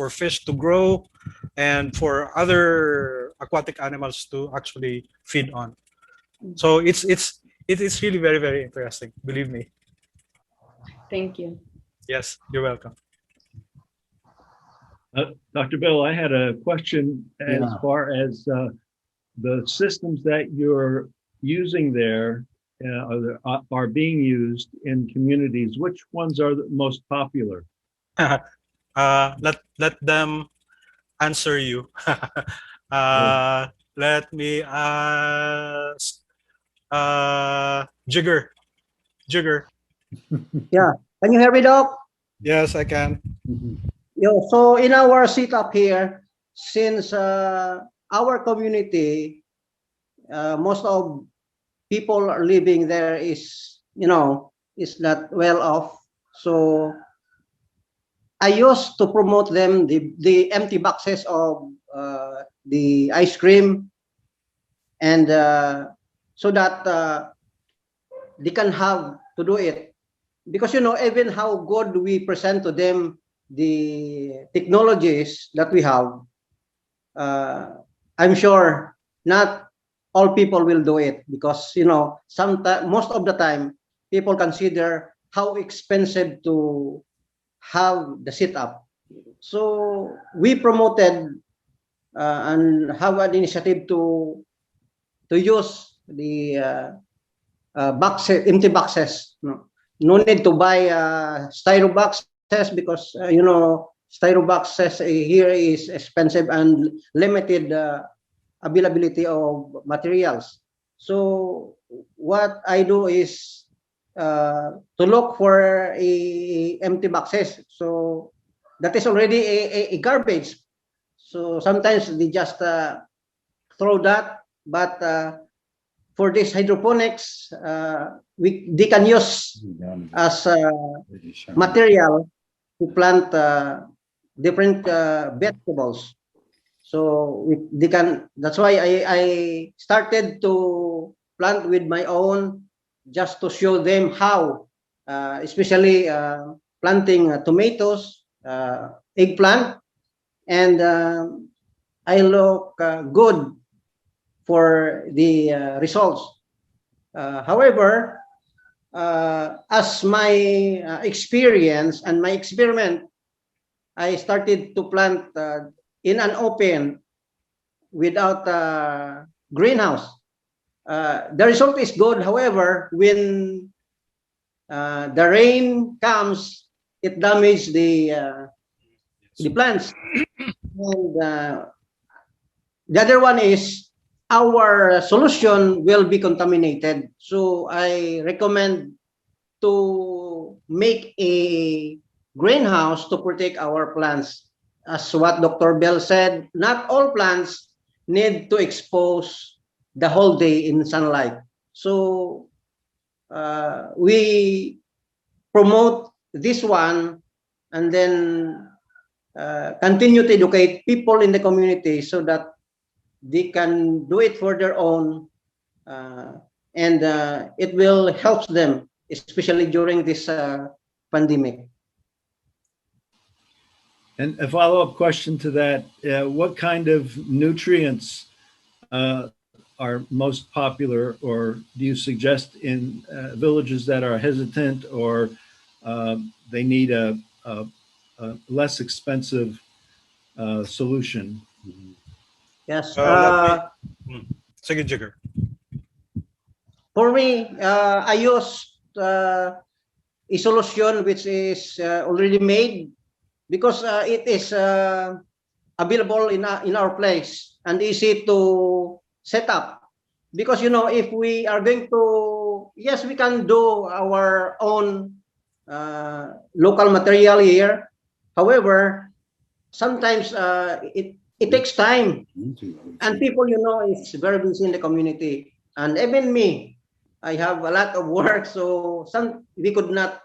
fish to grow and for other aquatic animals to actually feed on. So it is really very, very interesting, believe me. Thank you. Yes, you're welcome. Dr. Bill, I had a question as far as the systems that you're using there are being used in communities. Which ones are the most popular? Let them answer you. Let me ask Jigger. Yeah. Can you hear me, Doc? Yes, I can. So in our setup here, since our community, most of people are living there is not well off. So I used to promote them the empty boxes of the ice cream, and so that they can have to do it, because even how good we present to them the technologies that we have, I'm sure not all people will do it, because sometimes, most of the time, people consider how expensive to have the setup. So we promoted and have an initiative to use the boxes, empty boxes. No need to buy styro boxes, because styro boxes here is expensive and limited availability of materials. So what I do is to look for empty boxes. So that is already a garbage. So sometimes they just throw that, but for this hydroponics, they can use as material to plant different vegetables. So they can. That's why I started to plant with my own, just to show them how, especially planting tomatoes, eggplant, and I look good for the results. However, as my experience and my experiment, I started to plant in an open without a greenhouse. The result is good. However, when the rain comes, it damages the plants. And the other one is our solution will be contaminated. So I recommend to make a greenhouse to protect our plants as what Dr. Bell said, not all plants need to expose the whole day in sunlight. So we promote this one, and then continue to educate people in the community so that they can do it for their own, and it will help them, especially during this pandemic. And a follow-up question to that, what kind of nutrients are most popular, or do you suggest in villages that are hesitant, or they need a less expensive solution? Yes. Sige, Jigger. For me, I use a solution which is already made, because it is available in our place and easy to set up. Because, you know, if we are going to, yes, we can do our own local material here. However, sometimes it takes time, and people, you know, is very busy in the community, and even me, I have a lot of work, so we could not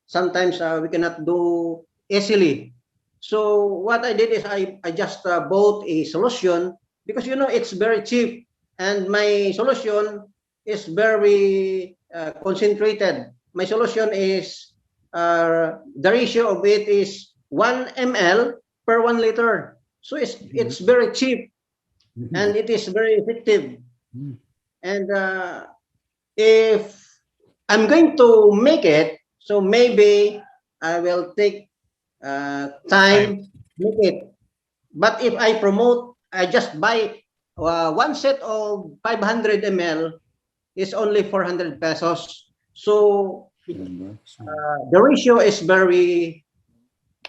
sometimes we cannot do easily. So what I did is I just bought a solution, because, you know, it's very cheap, and my solution is very concentrated. My solution is the ratio of it is 1 ml per 1 liter. So it's very cheap, and it is very effective. And if I'm going to make it, so maybe I will take time to make it. But if I promote, I just buy one set of 500 ml is only 400 pesos. So the ratio is very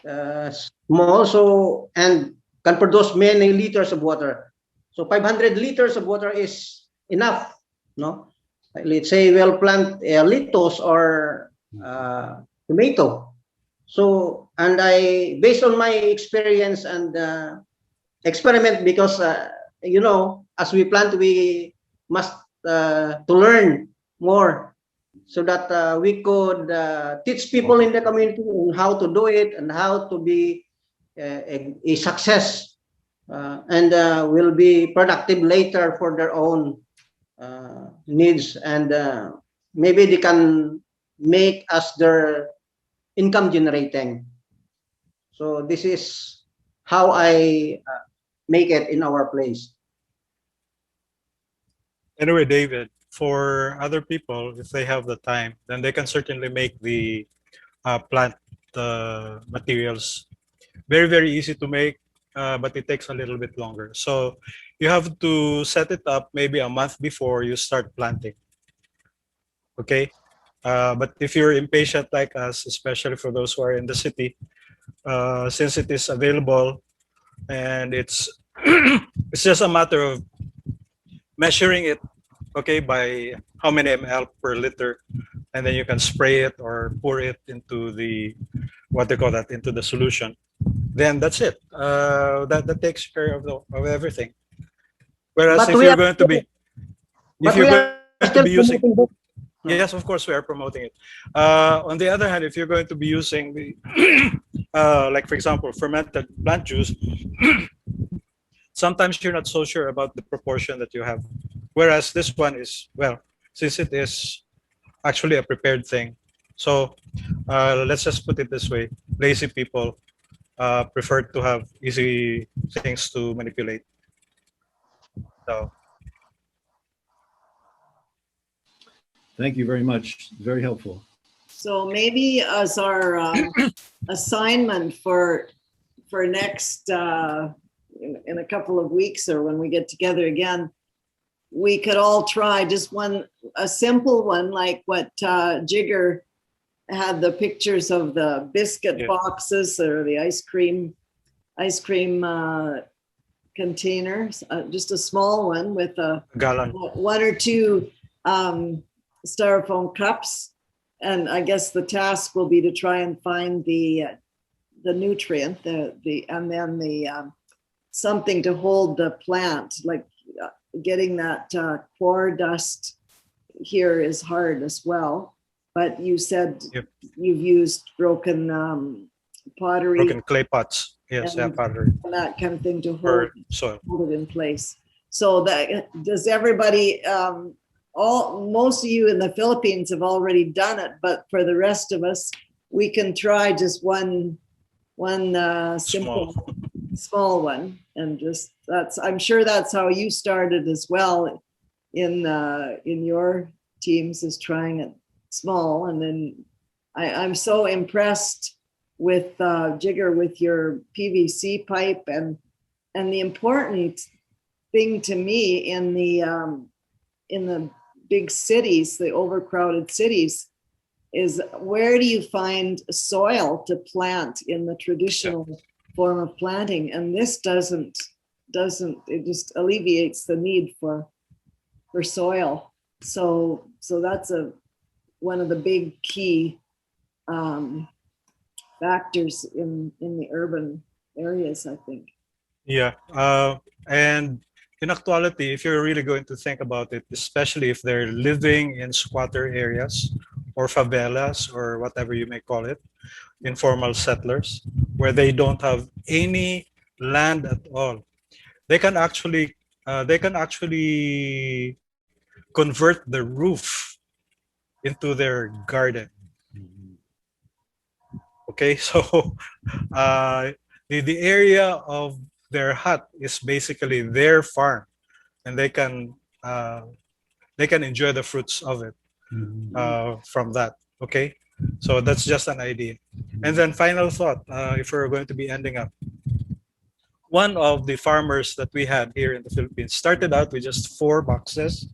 small, so, and can produce many liters of water. So 500 liters of water is enough, no? Let's say we'll plant lettuce or tomato. So, and I, based on my experience and experiment, because you know, as we plant, we must to learn more, so that we could teach people in the community on how to do it and how to be a success, and will be productive later for their own needs, and maybe they can make us their income generating. So this is how I make it in our place. Anyway, David, for other people, if they have the time, then they can certainly make the plant materials. Very, very easy to make, but it takes a little bit longer. So you have to set it up maybe a month before you start planting. Okay? But if you're impatient like us, especially for those who are in the city, since it is available and it's it's just a matter of measuring it, okay, by how many ml per liter, and then you can spray it or pour it into the, what they call that, into the solution. Then that's it. That takes care of everything. Whereas if you're going to be, using, yes, of course we are promoting it. On the other hand, if you're going to be using the, like for example, fermented plant juice, sometimes you're not so sure about the proportion that you have. Whereas this one is, well, since it is actually a prepared thing. So let's just put it this way. Lazy people prefer to have easy things to manipulate. So. Thank you very much. Very helpful. So maybe as our assignment for next, in a couple of weeks, or when we get together again, we could all try just a simple one, like what Jigger had, the pictures of the biscuit boxes or the ice cream containers, just a small one with a gallon, 1 or 2 styrofoam cups. And I guess the task will be to try and find the nutrient, and then the something to hold the plant, like getting that coir dust here is hard as well. But you said Yep. you've used broken pottery, Broken clay pots. Yes, yeah, and pottery that kind of thing to hold or soil. it in place. So that does everybody, most of you in the Philippines have already done it, but for the rest of us, we can try just one simple small one, and just I'm sure that's how you started as well in your teams, is trying it small. And then I'm so impressed with Jigger, with your PVC pipe, and the important thing to me in the big cities, the overcrowded cities, is where do you find soil to plant in the traditional form of planting? And this doesn't, it just alleviates the need for soil. So that's one of the big key factors in the urban areas, I think. Yeah, and in actuality, if you're really going to think about it, especially if they're living in squatter areas or favelas or whatever you may call it, informal settlers, where they don't have any land at all, they can actually convert the roof into their garden. Okay, so the area of their hut is basically their farm, and they can enjoy the fruits of it from that. Okay, so that's just an idea. And then final thought, if we're going to be ending up, one of the farmers that we had here in the Philippines started out with just 4 boxes,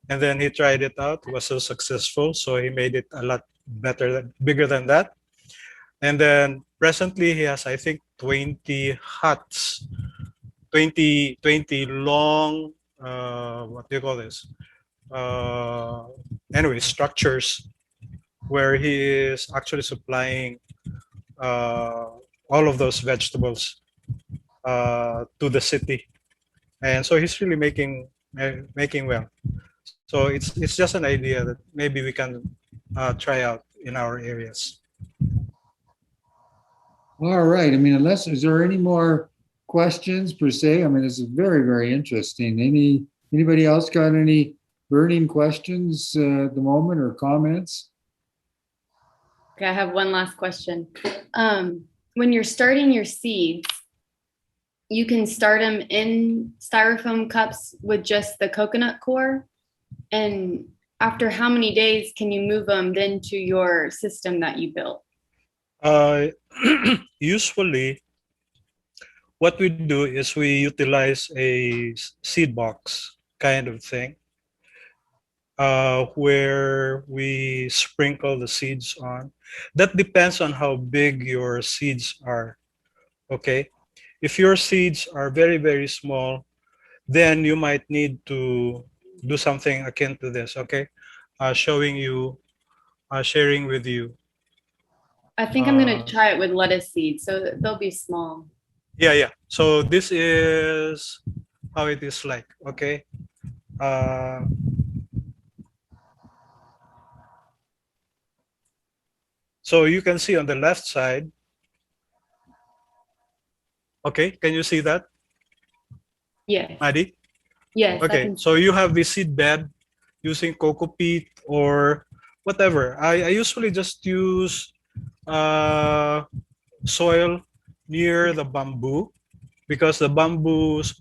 and then he tried it out. It was so successful, so he made it a lot bigger than that. And then presently he has, I think, 20 huts, 20 long, what do you call this? Anyway, structures where he is actually supplying all of those vegetables to the city. And so he's really making well. So it's just an idea that maybe we can try out in our areas. All right. I mean, is there any more questions per se? I mean, this is very, very interesting. Anybody else got any burning questions at the moment, or comments? Okay, I have one last question. When you're starting your seeds, you can start them in styrofoam cups with just the coconut coir. And after how many days can you move them then to your system that you built? Usually, what we do is we utilize a seed box kind of thing, where we sprinkle the seeds on. That depends on how big your seeds are. Okay, if your seeds are very, very small, then you might need to do something akin to this. Okay, sharing with you. I think I'm going to try it with lettuce seeds, so they'll be small. Yeah. So this is how it is like. Okay. So you can see on the left side. Okay, can you see that? Yes. Maddie? Yes. Okay, so you have the seed bed using coco peat or whatever. I usually just use soil near the bamboo, because the bamboos,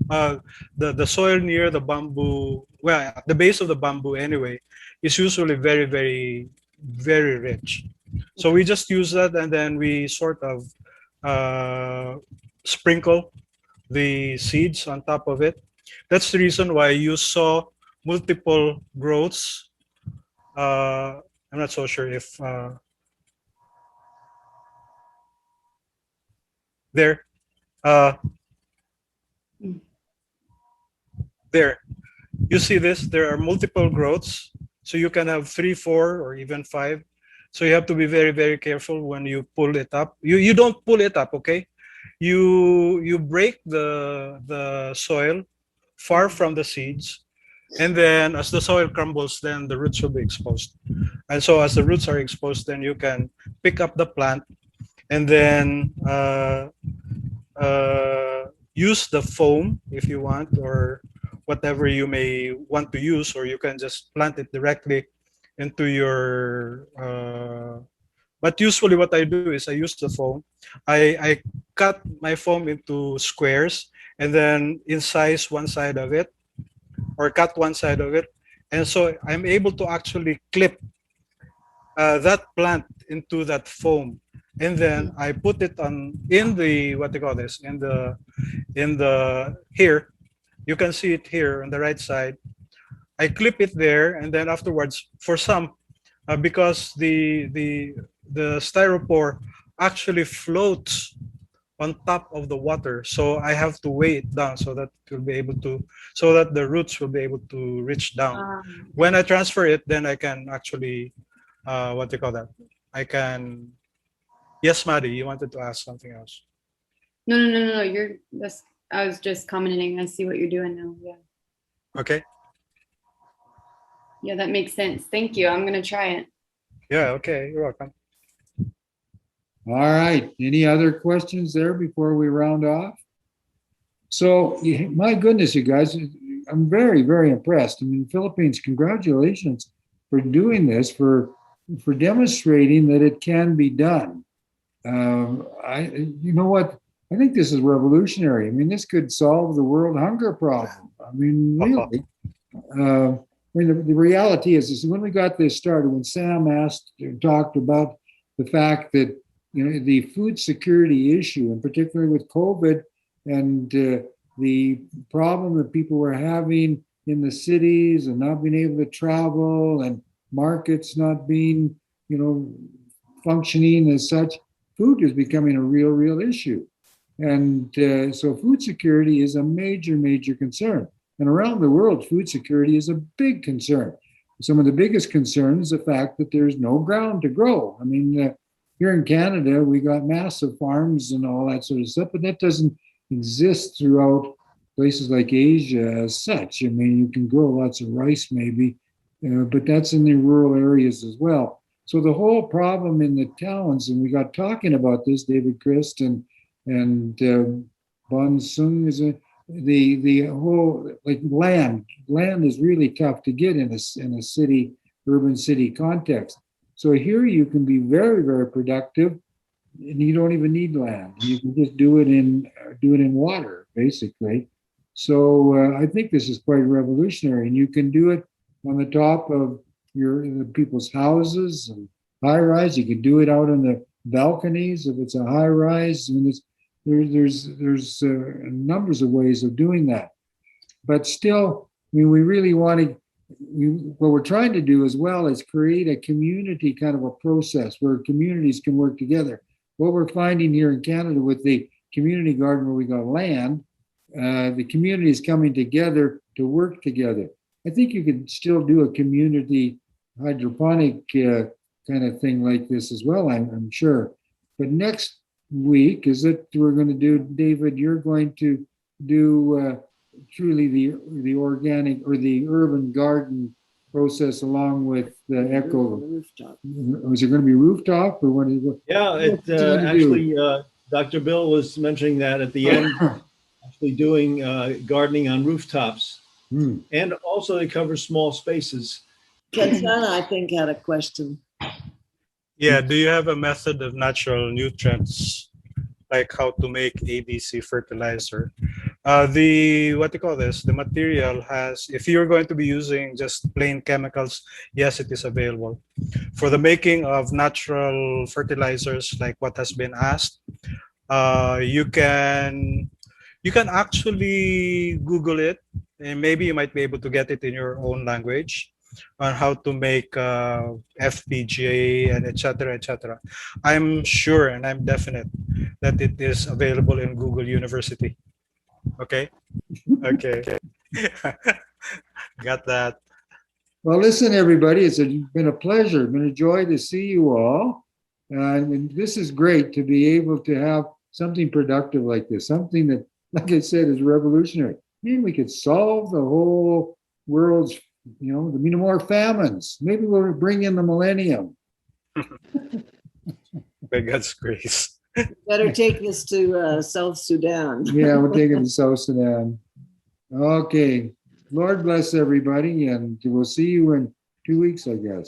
the soil near the bamboo, well, at the base of the bamboo anyway, is usually very, very, very rich. So we just use that, and then we sort of sprinkle the seeds on top of it. That's the reason why you saw multiple growths. I'm not so sure if there. There, you see this, there are multiple growths. So you can have 3, 4, or even 5. So you have to be very, very careful when you pull it up. You don't pull it up, okay? You break the soil far from the seeds, and then as the soil crumbles, then the roots will be exposed. And so as the roots are exposed, then you can pick up the plant and then use the foam if you want, or whatever you may want to use, or you can just plant it directly into your but usually what I do is I use the foam. I cut my foam into squares and then incise one side of it or cut one side of it, and so I'm able to actually clip that plant into that foam, and then I put it on in the what they call this in the here. You can see it here on the right side. I clip it there, and then afterwards, for some, because the styropor actually floats on top of the water, so I have to weigh it down so that it will be able to, so that the roots will be able to reach down. When I transfer it, then I can actually, what do you call that? I can. Yes, Maddie, you wanted to ask something else. No. I was just commenting. I see what you're doing now. Yeah. Okay. Yeah, that makes sense. Thank you. I'm gonna try it. Yeah. Okay. You're welcome. All right. Any other questions there before we round off? So, my goodness, you guys, I'm very, very impressed. I mean, Philippines, congratulations for doing this, for demonstrating that it can be done. You know what? I think this is revolutionary. I mean, this could solve the world hunger problem. I mean, really. The reality is when we got this started, when Sam talked about the fact that the food security issue, and particularly with COVID and the problem that people were having in the cities and not being able to travel and markets not being, functioning as such, food is becoming a real issue. And so food security is a major, major concern. And around the world, food security is a big concern. Some of the biggest concerns is the fact that there's no ground to grow. I mean, here in Canada, we got massive farms and all that sort of stuff, but that doesn't exist throughout places like Asia as such. I mean, you can grow lots of rice maybe, but that's in the rural areas as well. So the whole problem in the towns, and we got talking about this, David Christ and Bon Sung, is the whole land is really tough to get in a city, urban city context. So here you can be very, very productive, and you don't even need land. You can just do it in water, basically. So I think this is quite revolutionary, and you can do it on the top of the people's houses and high rise. You can do it out on the balconies if it's a high rise. I mean, there's numbers of ways of doing that. But still, I mean, we really want to. What we're trying to do as well is create a community kind of a process where communities can work together. What we're finding here in Canada with the community garden where we got land, the community is coming together to work together. I think you could still do a community hydroponic kind of thing like this as well, I'm sure. But next week is it we're going to do, David, you're going to do truly the organic or the urban garden process along with the echo. Was it going to be rooftop or what? Yeah, actually, Dr. Bill was mentioning that at the end, actually doing gardening on rooftops. And also it covers small spaces. Katsana, I think, had a question. Yeah, do you have a method of natural nutrients, like how to make ABC fertilizer? What do you call this? The material has, if you're going to be using just plain chemicals, yes, it is available. For the making of natural fertilizers, like what has been asked, you can actually Google it, and maybe you might be able to get it in your own language on how to make FPGA and etc. I'm sure and I'm definite that it is available in Google University. Okay. Got that. Well, listen, everybody, it's been a pleasure, been a joy to see you all. And this is great to be able to have something productive like this, something that, like I said, is revolutionary. I mean, we could solve the whole world's, the more famines. Maybe we'll bring in the millennium. By God's grace. Better take this to South Sudan. Yeah, we'll take it to South Sudan. Okay. Lord bless everybody, and we'll see you in 2 weeks, I guess.